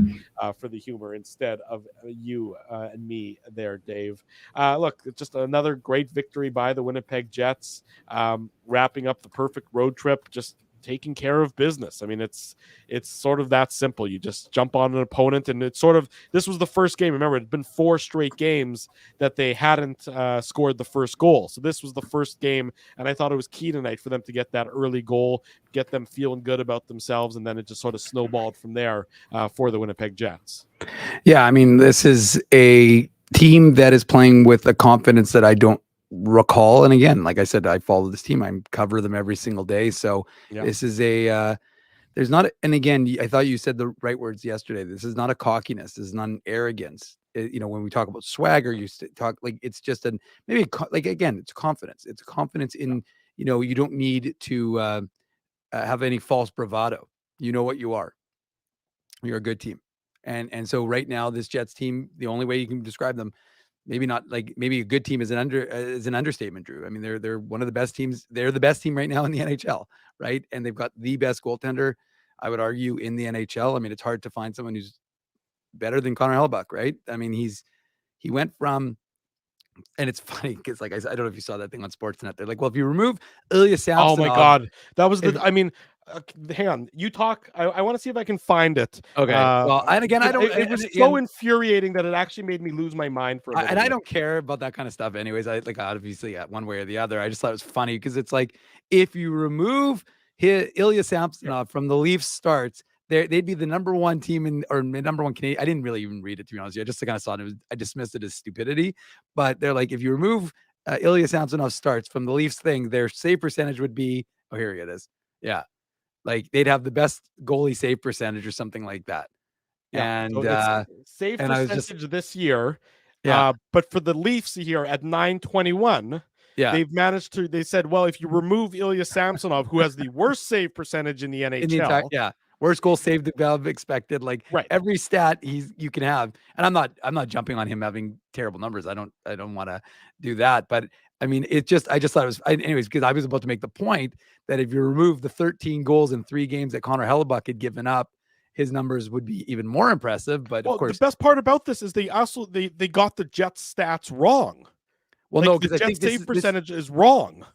for the humor instead of you and me there, Dave. Look, just another great victory by the Winnipeg Jets, wrapping up the perfect road trip, just taking care of business. I mean, it's sort of that simple. You just jump on an opponent, and it's sort of, this was the first game. Remember, it had been 4 straight games that they hadn't scored the first goal. So this was the first game, and I thought it was key tonight for them to get that early goal, get them feeling good about themselves, and then it just sort of snowballed from there for the Winnipeg Jets. Yeah, I mean, this is a team that is playing with a confidence that I don't recall. And again, like I said, I follow this team. I cover them every single day. So this is there's not, and again, I thought you said the right words yesterday. This is not a cockiness. This is not an arrogance. When we talk about swagger, you talk like it's just again, it's confidence. It's confidence in, you don't need to have any false bravado. You know what you are. You're a good team. And so right now, this Jets team, the only way you can describe them, maybe a good team is an understatement, Drew. I mean, they're one of the best teams. They're the best team right now in the NHL, right? And they've got the best goaltender, I would argue, in the NHL. I mean, it's hard to find someone who's better than Connor Hellebuyck, right? I mean, he went from, and it's funny because, like I said, I don't know if you saw that thing on Sportsnet. They're like, well, if you remove Ilya Samsonov, oh my God, that was I mean, hang on, you talk. I want to see if I can find it. Okay. Well, and again, I don't. It was so infuriating that it actually made me lose my mind for a minute. And I don't care about that kind of stuff, anyways. I obviously one way or the other. I just thought it was funny because it's like if you remove Ilya Samsonov from the Leafs starts, they'd be the number one team or number one Canadian. I didn't really even read it, to be honest with you. I just kind of saw it. I dismissed it as stupidity. But they're like, if you remove Ilya Samsonov starts from the Leafs thing, their save percentage would be, oh, here it is. Yeah. Like they'd have the best goalie save percentage or something like that. Yeah. And so save percentage this year. But for the Leafs here at 921, they've managed to, they said, well, if you remove Ilya Samsonov, who has the worst save percentage in the NHL, worst goal saved above expected, like every stat you can have. And I'm not jumping on him having terrible numbers. I don't want to do that. But I mean, I just thought it was, anyways, because I was about to make the point that if you remove the 13 goals in 3 games that Connor Hellebuyck had given up, his numbers would be even more impressive. But of course, the best part about this is they got the Jets stats wrong. Well, no, because the Jets save percentage is wrong.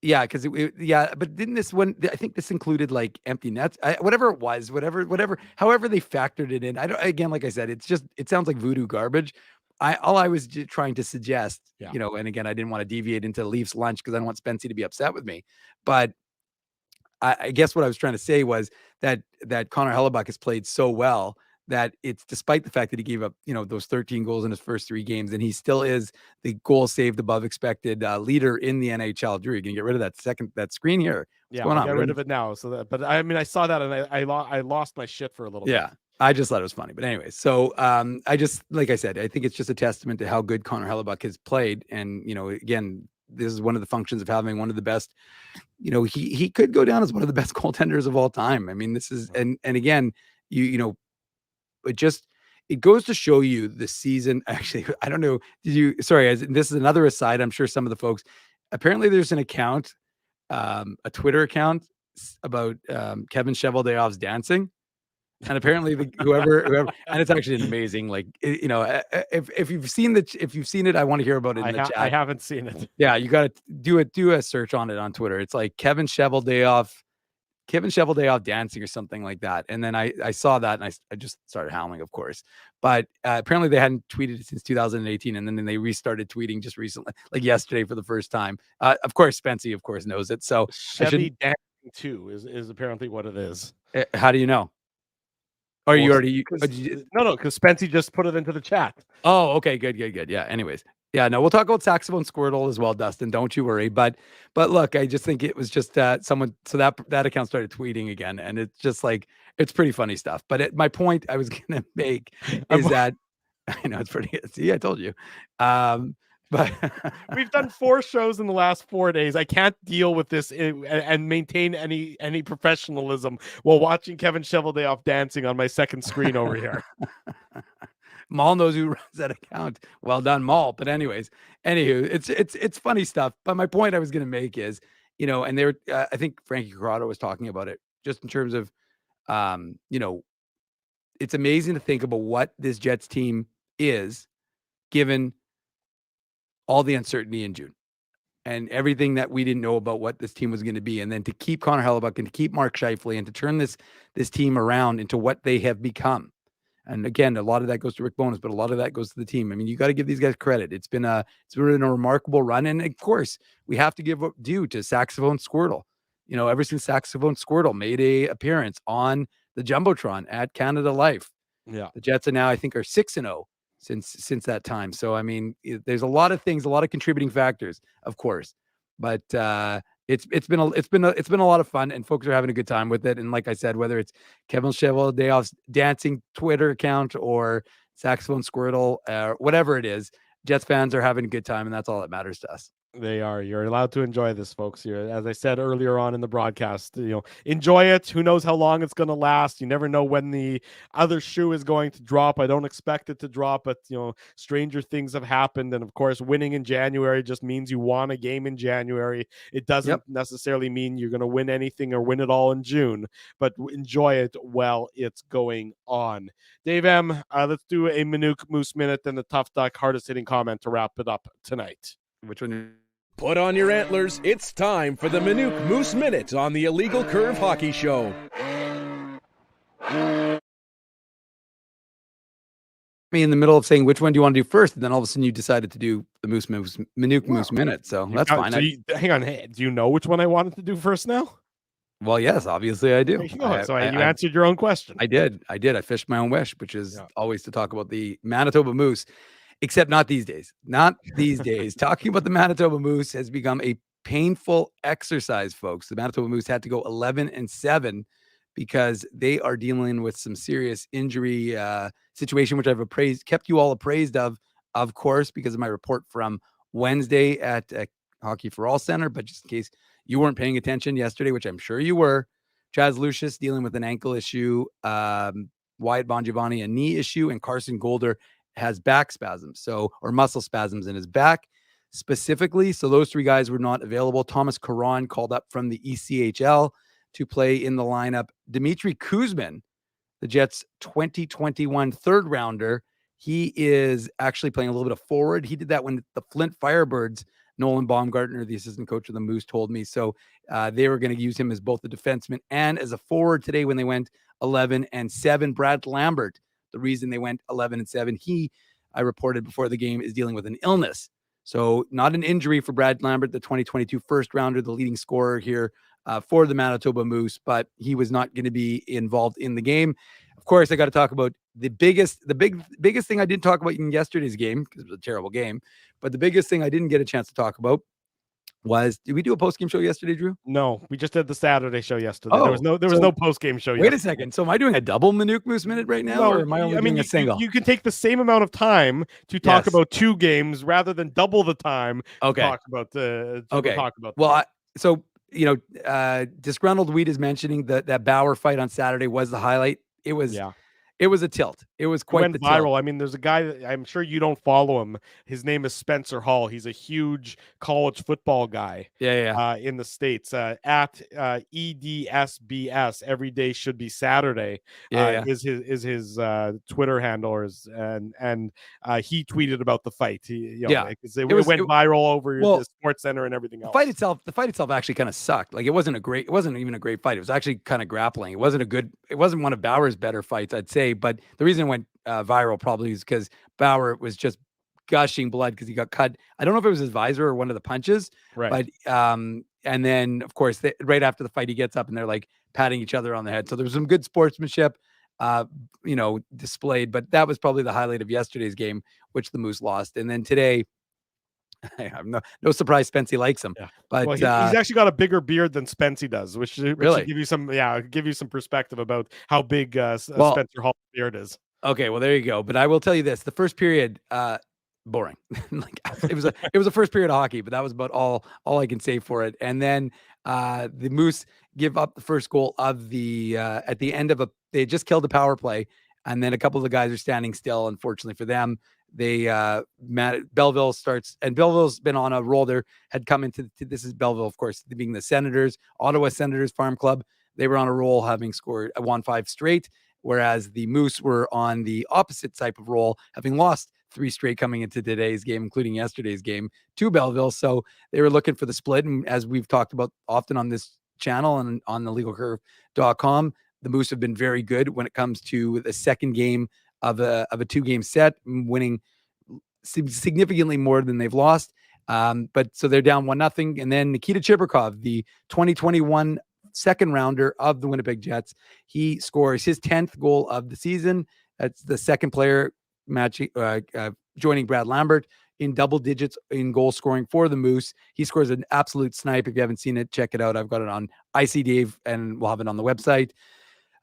Yeah, because but didn't this one? I think this included like empty nets, whatever it was, however they factored it in. Again, like I said, it sounds like voodoo garbage. All I was trying to suggest, and again, I didn't want to deviate into Leafs lunch because I don't want Spency to be upset with me. But I guess what I was trying to say was that Connor Hellebuyck has played so well that it's, despite the fact that he gave up, those 13 goals in his first 3 games, and he still is the goal saved above expected leader in the NHL. Drew, you can get rid of that screen here. What's going on? Get rid of it now. But I mean, I saw that and I lost my shit for a little bit. Yeah. I just thought it was funny. But anyway, so I just, like I said, I think it's just a testament to how good Connor Hellebuyck has played. And, again, this is one of the functions of having one of the best, he could go down as one of the best goaltenders of all time. I mean, this is, and again, it goes to show you the season. Actually, I don't know. This is another aside. I'm sure some of the folks, apparently there's an account, a Twitter account about Kevin Cheveldayoff's dancing. And apparently whoever, and it's actually amazing. Like, if you've seen it, I want to hear about it in the chat. I haven't seen it. Yeah. You got to do a search on it on Twitter. It's like Kevin Cheveldayoff dancing or something like that. And then I saw that and I just started howling, of course. But apparently they hadn't tweeted it since 2018. And then they restarted tweeting just recently, like yesterday for the first time. Of course, Spency, of course, knows it. So Chevy dancing too is apparently what it is. How do you know? Or you Well, already? No, because Spency just put it into the chat. Oh, okay, good. Yeah. Anyways, yeah. No, we'll talk about Saxophone Squirtle as well, Dustin. Don't you worry. But look, I just think it was just someone. So that account started tweeting again, and it's just like it's pretty funny stuff. But my point I was gonna make is that I know it's pretty. See, I told you. But we've done 4 shows in the last 4 days. I can't deal with this and maintain any professionalism while watching Kevin Cheveldayoff dancing on my second screen over here. Maul knows who runs that account. Well done, Maul. But anyways, anywho, it's funny stuff. But my point I was going to make is, and they were, I think Frankie Corrado was talking about it just in terms of, it's amazing to think about what this Jets team is given all the uncertainty in June and everything that we didn't know about what this team was going to be. And then to keep Connor Hellebuck and to keep Mark Scheifele and to turn this team around into what they have become. And again, a lot of that goes to Rick Bowness, but a lot of that goes to the team. I mean, you got to give these guys credit. It's been a remarkable run. And of course, we have to give due to Saxophone Squirtle. Ever since Saxophone Squirtle made a appearance on the Jumbotron at Canada Life. Yeah. The Jets are now, I think, are 6-0 since that time. So, I mean, there's a lot of things, a lot of contributing factors, of course, but it's been a lot of fun and folks are having a good time with it. And like I said, whether it's Kevin Cheveldayoff's dancing Twitter account or Saxophone Squirtle, whatever it is, Jets fans are having a good time. And that's all that matters to us. They are. You're allowed to enjoy this, folks. Here, as I said earlier on in the broadcast, enjoy it. Who knows how long it's going to last? You never know when the other shoe is going to drop. I don't expect it to drop, but stranger things have happened. And of course, winning in January just means you won a game in January. It doesn't necessarily mean you're going to win anything or win it all in June, but enjoy it while it's going on. Dave M, let's do a Manuk Moose Minute and the Tough Duck hardest hitting comment to wrap it up tonight. Which one? Put on your antlers. It's time for the Manuk Moose Minute on the Illegal Curve Hockey Show. Me in the middle of saying which one do you want to do first, and then all of a sudden you decided to do the Moose Minute. So that's fine. Hang on. Hey, do you know which one I wanted to do first now? Well, yes, obviously I do. You answered your own question. I did. I fished my own wish, which is always to talk about the Manitoba Moose. Except not these days. Not these days. Talking about the Manitoba Moose has become a painful exercise, folks. The Manitoba Moose had to go 11-7 because they are dealing with some serious injury situation, which I've kept you all appraised of course, because of my report from Wednesday at Hockey for All Center. But just in case you weren't paying attention yesterday, which I'm sure you were, Chaz Lucius dealing with an ankle issue, Wyatt Bongiovanni a knee issue, and Carson Golder has back spasms, or muscle spasms in his back specifically. So those 3 guys were not available. Thomas Caron called up from the ECHL to play in the lineup. Dmitry Kuzmin, the Jets 2021 third rounder, he is actually playing a little bit of forward. He did that when the Flint Firebirds, Nolan Baumgartner, the assistant coach of the Moose, told me. So they were going to use him as both a defenseman and as a forward today when they went 11-7. Brad Lambert, the reason they went 11-7, I reported before the game, is dealing with an illness. So not an injury for Brad Lambert, the 2022 first rounder, the leading scorer here for the Manitoba Moose, but he was not going to be involved in the game. Of course, I got to talk about the biggest thing I didn't talk about in yesterday's game, because it was a terrible game, but the biggest thing I didn't get a chance to talk about was, did we do a post-game show yesterday, Drew? No, we just did the Saturday show yesterday. There was no post-game show yesterday. Wait a second. So am I doing a double Manuk Moose Minute right now? Or am I only doing a single? You can take the same amount of time to talk about 2 games rather than double the time to talk about Disgruntled Weed is mentioning that Bauer fight on Saturday was the highlight. It was It was a tilt. It was quite the viral. tilt. I mean, there's a guy that I'm sure you don't follow him. His name is Spencer Hall. He's a huge college football guy. In the States. At EDSBS, every day should be Saturday. Is his Twitter handle, and he tweeted about the fight. It went viral over the Sports Center and everything else. The fight itself actually kind of sucked. Like it wasn't even a great fight. It was actually kind of grappling. It wasn't one of Bauer's better fights, I'd say. But the reason it went viral probably is because Bauer was just gushing blood because he got cut. I don't know if it was his visor or one of the punches, right? But and then of course right after the fight, he gets up and they're like patting each other on the head. So there was some good sportsmanship. displayed. But that was probably the highlight of yesterday's game, which the Moose lost. And then today, I have no surprise Spency likes him. Yeah. But well, he's actually got a bigger beard than Spency does, which really should give you some perspective about how big Spencer Hall's beard is. Okay, well there you go. But I will tell you this: the first period, boring. It was a first period of hockey, but that was about all I can say for it. And then the Moose give up the first goal of the at the end of they just killed a power play, and then a couple of the guys are standing still. Unfortunately for them, they Belleville starts, and Belleville's been on a roll. There had come into this is Belleville, of course, being the Senators, Ottawa Senators Farm Club. They were on a roll, having scored 1-5 straight, whereas the Moose were on the opposite type of roll, having lost 3 straight coming into today's game, including yesterday's game, to Belleville. So they were looking for the split. And as we've talked about often on this channel and on the legalcurve.com, the Moose have been very good when it comes to the second game of a 2-game set, winning significantly more than they've lost. But so they're down 1-0. And then Nikita Chibrikov, the 2021 second rounder of the Winnipeg Jets, he scores his 10th goal of the season. That's the second player joining Brad Lambert in double digits in goal scoring for the Moose. He scores an absolute snipe. If you haven't seen it, check it out. I've got it on IC Dave, and we'll have it on the website,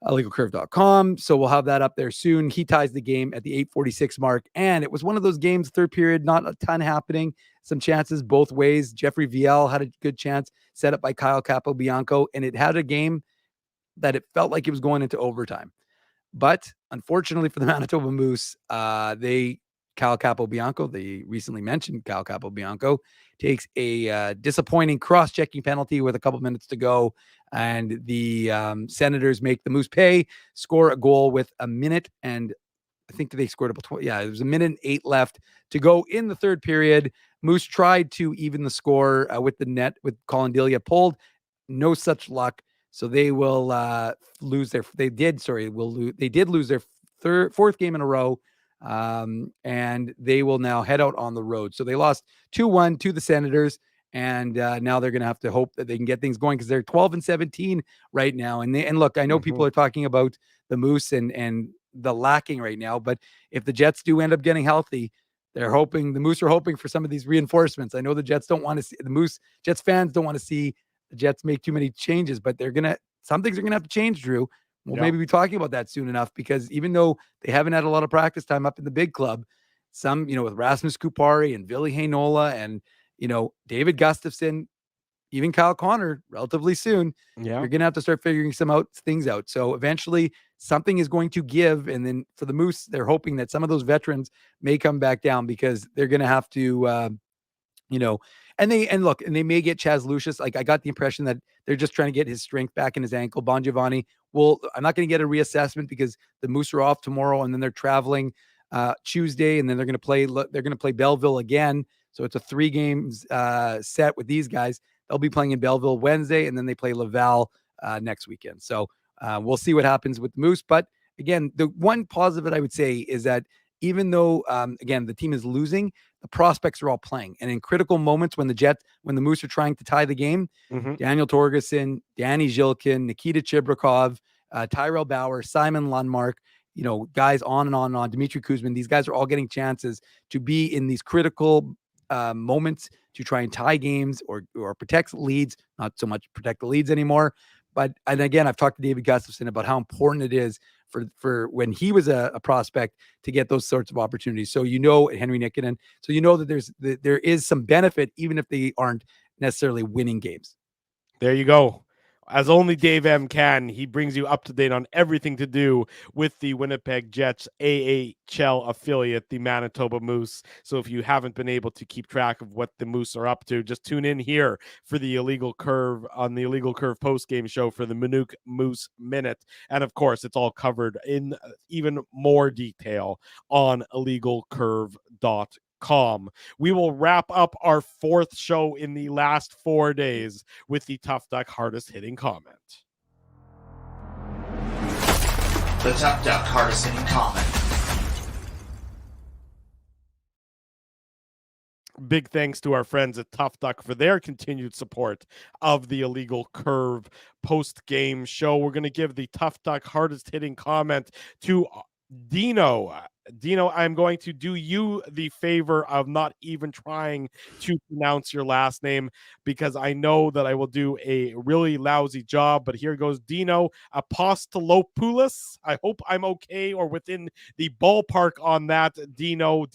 legalcurve.com. So we'll have that up there soon. He ties the game at the 8:46 mark. And it was one of those games, third period, not a ton happening. Some chances both ways. Jeffrey Viel had a good chance set up by Kyle Capobianco, and it had a game that it felt like it was going into overtime. But unfortunately for the Manitoba Moose, Kyle Capobianco, the recently mentioned Kyle Capobianco, takes a disappointing cross-checking penalty with a couple minutes to go, and the Senators make the Moose pay, score a goal with a minute, and I think they scored about it was 1:08 left to go in the third period. Moose tried to even the score with the net, with Colin Delia pulled. No such luck. So they will lose their. They did lose their fourth game in a row, and they will now head out on the road. So they lost 2-1 to the Senators, and now they're going to have to hope that they can get things going, because they're 12-17 right now. And look, I know people are talking about the Moose and the lacking right now, but if the Jets do end up getting healthy, the Moose are hoping for some of these reinforcements. I know the Jets don't want to see Jets fans don't want to see the Jets make too many changes, but some things are gonna have to change, Drew. We'll maybe be talking about that soon enough, because even though they haven't had a lot of practice time up in the big club, some, with Rasmus Kupari and Ville Heinola and, David Gustafsson, even Kyle Connor relatively soon, you're going to have to start figuring things out. So eventually something is going to give. And then for the Moose, they're hoping that some of those veterans may come back down, because they're going to have to, and they may get Chaz Lucius. Like, I got the impression that they're just trying to get his strength back in his ankle. Bon Giovanni, I'm not going to get a reassessment, because the Moose are off tomorrow, and then they're traveling Tuesday, and then they're going to play Belleville again. So it's a 3 games set with these guys. They'll be playing in Belleville Wednesday, and then they play Laval next weekend. So we'll see what happens with the Moose. But again, the one positive that I would say is that even though, again, the team is losing, the prospects are all playing. And in critical moments when the Moose are trying to tie the game, Daniel Torgerson, Danny Zhilkin, Nikita Chibrikov, Tyrell Bauer, Simon Lundmark, guys on and on and on, Dmitry Kuzmin, these guys are all getting chances to be in these critical moments to try and tie games or protect leads, not so much protect the leads anymore. And again, I've talked to David Gustafsson about how important it is for when he was a prospect to get those sorts of opportunities. So, Henry Nikkanen. So, that there is some benefit, even if they aren't necessarily winning games. There you go. As only Dave M can, he brings you up to date on everything to do with the Winnipeg Jets AHL affiliate, the Manitoba Moose. So if you haven't been able to keep track of what the Moose are up to, just tune in here for the Illegal Curve on the Illegal Curve postgame show for the Manuk Moose Minute. And of course, it's all covered in even more detail on illegalcurve.com. We will wrap up our 4th show in the last 4 days with the Tough Duck hardest hitting comment. The Tough Duck hardest hitting comment. Big thanks to our friends at Tough Duck for their continued support of the Illegal Curve post-game show. We're going to give the Tough Duck hardest hitting comment to Dino. Dino, I'm going to do you the favor of not even trying to pronounce your last name because I know that I will do a really lousy job. But here goes Dino Apostolopoulos. I hope I'm okay or within the ballpark on that. Dino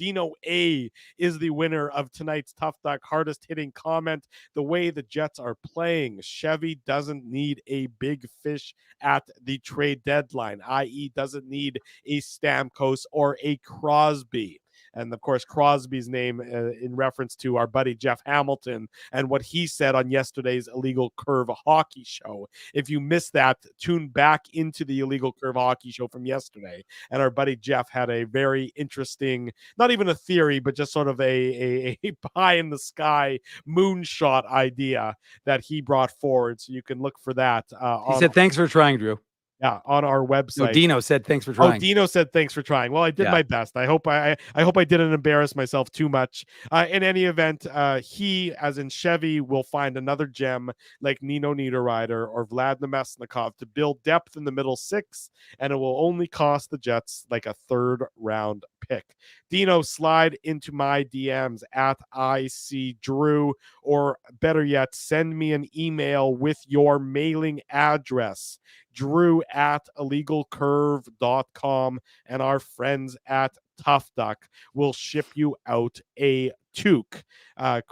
A is the winner of tonight's Tough Duck hardest hitting comment. The way the Jets are playing, Chevy doesn't need a big fish at the trade deadline, i.e. doesn't need a Stamkos or a Crosby. And of course, Crosby's name in reference to our buddy Jeff Hamilton and what he said on yesterday's Illegal Curve Hockey Show. If you missed that, tune back into the Illegal Curve Hockey Show from yesterday. And our buddy Jeff had a very interesting, not even a theory, but just sort of a pie in the sky moonshot idea that he brought forward. So you can look for that. He said, thanks for trying, Drew. Yeah, on our website. No, Dino said thanks for trying. Oh, Dino said thanks for trying. Well, I did my best. I hope I didn't embarrass myself too much. In any event, he, as in Chevy, will find another gem like Nino Niederreiter or Vlad Nemesnikov to build depth in the middle six, and it will only cost the Jets like a third-round pick. Dino, slide into my DMs at ICDrew, or better yet, send me an email with your mailing address. Drew at illegalcurve.com, and our friends at Tough Duck will ship you out a toque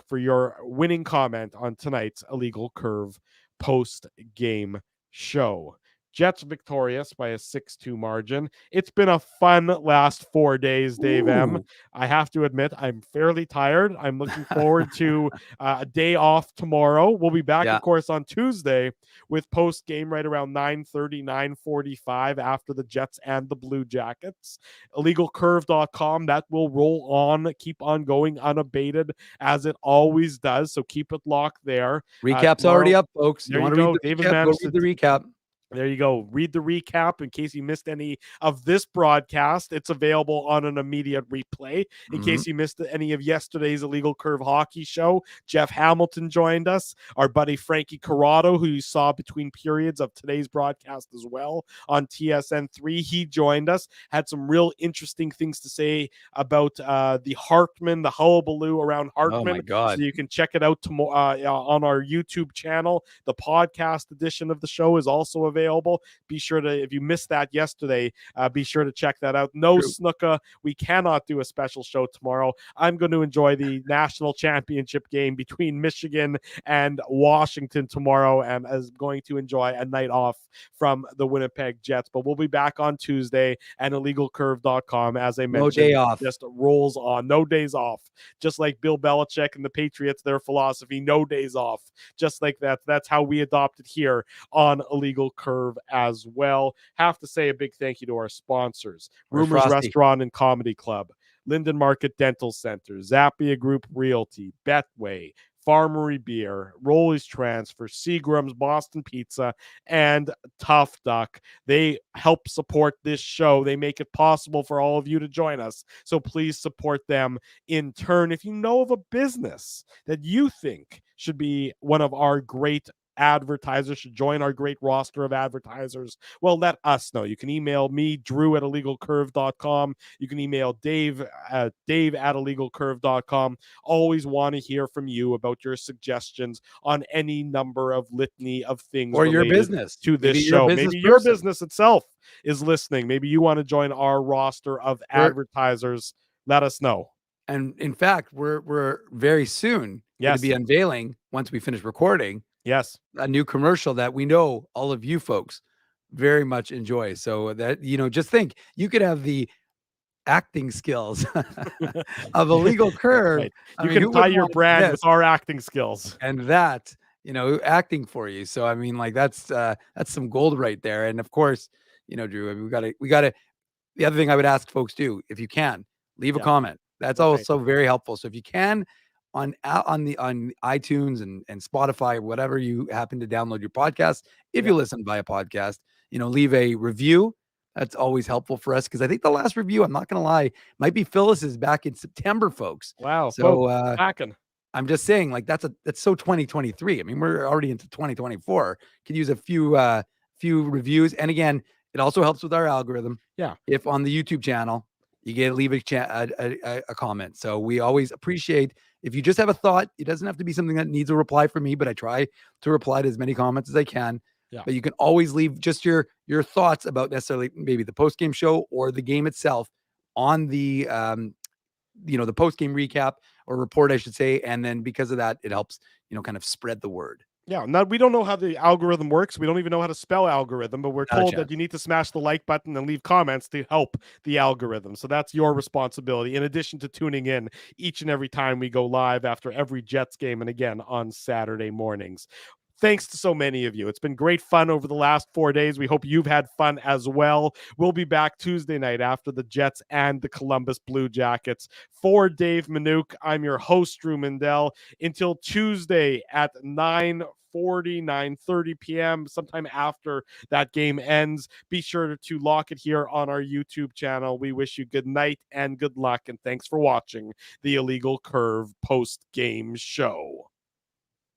for your winning comment on tonight's Illegal Curve post-game show. Jets victorious by a 6-2 margin. It's been a fun last 4 days, Dave M. I have to admit, I'm fairly tired. I'm looking forward to a day off tomorrow. We'll be back, of course, on Tuesday with post-game right around 9:30, 9:45 after the Jets and the Blue Jackets. IllegalCurve.com, that will roll on, keep on going unabated as it always does, so keep it locked there. Recap's already up, folks. There you go. David Go read the recap. There you go. Read the recap in case you missed any of this broadcast. It's available on an immediate replay. In case you missed any of yesterday's Illegal Curve Hockey Show, Jeff Hamilton joined us. Our buddy Frankie Corrado, who you saw between periods of today's broadcast as well on TSN3, he joined us. Had some real interesting things to say about the Hartman, the hullabaloo around Hartman. Oh my God. So you can check it out on our YouTube channel. The podcast edition of the show is also available. Be sure to, if you missed that yesterday, be sure to check that out. No Snuka. We cannot do a special show tomorrow. I'm going to enjoy the national championship game between Michigan and Washington tomorrow, and is going to enjoy a night off from the Winnipeg Jets. But we'll be back on Tuesday, and IllegalCurve.com, as I mentioned, no day off. Just rolls on. No days off. Just like Bill Belichick and the Patriots, their philosophy, no days off. Just like that. That's how we adopted here on Illegal Curve as well. Have to say a big thank you to our sponsors: Rumors Restaurant and Comedy Club, Linden Market Dental Center, Zappia Group Realty, Betway, Farmery Beer, Rolly's Transfer, Seagram's Boston Pizza, and Tough Duck. They help support this show. They make it possible for all of you to join us. So please support them in turn. If you know of a business that you think should be one of our great advertisers, should join our great roster of advertisers, well, let us know. You can email me, Drew at IllegalCurve.com. You can email Dave at IllegalCurve.com. Always want to hear from you about your suggestions on any number of litany of things or your business to this show. Maybe your business itself is listening. Maybe you want to join our roster of advertisers. Let us know. And in fact, we're very soon going to be unveiling, once we finish recording, a new commercial that we know all of you folks very much enjoy. So that, just think, you could have the acting skills of Illegal Curve. Right. You can tie your brand with our acting skills, and that, acting for you. So I mean, like, that's some gold right there. And of course, Drew, I mean, we gotta. The other thing I would ask folks do, if you can, leave a comment. That's also very helpful. So if you can, on iTunes and Spotify, whatever you happen to download your podcast, if you listen via podcast, leave a review. That's always helpful for us because I think the last review, I'm not going to lie, might be Phyllis's back in September, folks. Wow. So I'm just saying, like, that's so 2023. I mean, we're already into 2024. Could use a few reviews. And again, it also helps with our algorithm. Yeah. If on the YouTube channel, you get to leave a comment. So we always appreciate if you just have a thought. It doesn't have to be something that needs a reply from me, but I try to reply to as many comments as I can. Yeah. But you can always leave just your thoughts about necessarily maybe the post-game show or the game itself on the the post-game recap or report, I should say. And then because of that, it helps, kind of spread the word. Yeah, we don't know how the algorithm works. We don't even know how to spell algorithm, but we're told that you need to smash the like button and leave comments to help the algorithm. So that's your responsibility, in addition to tuning in each and every time we go live after every Jets game, and again on Saturday mornings. Thanks to so many of you. It's been great fun over the last 4 days. We hope you've had fun as well. We'll be back Tuesday night after the Jets and the Columbus Blue Jackets. For Dave Manouk, I'm your host, Drew Mindell. Until Tuesday at 9:30 p.m., sometime after that game ends. Be sure to lock it here on our YouTube channel. We wish you good night and good luck, and thanks for watching the Illegal Curve post-game show.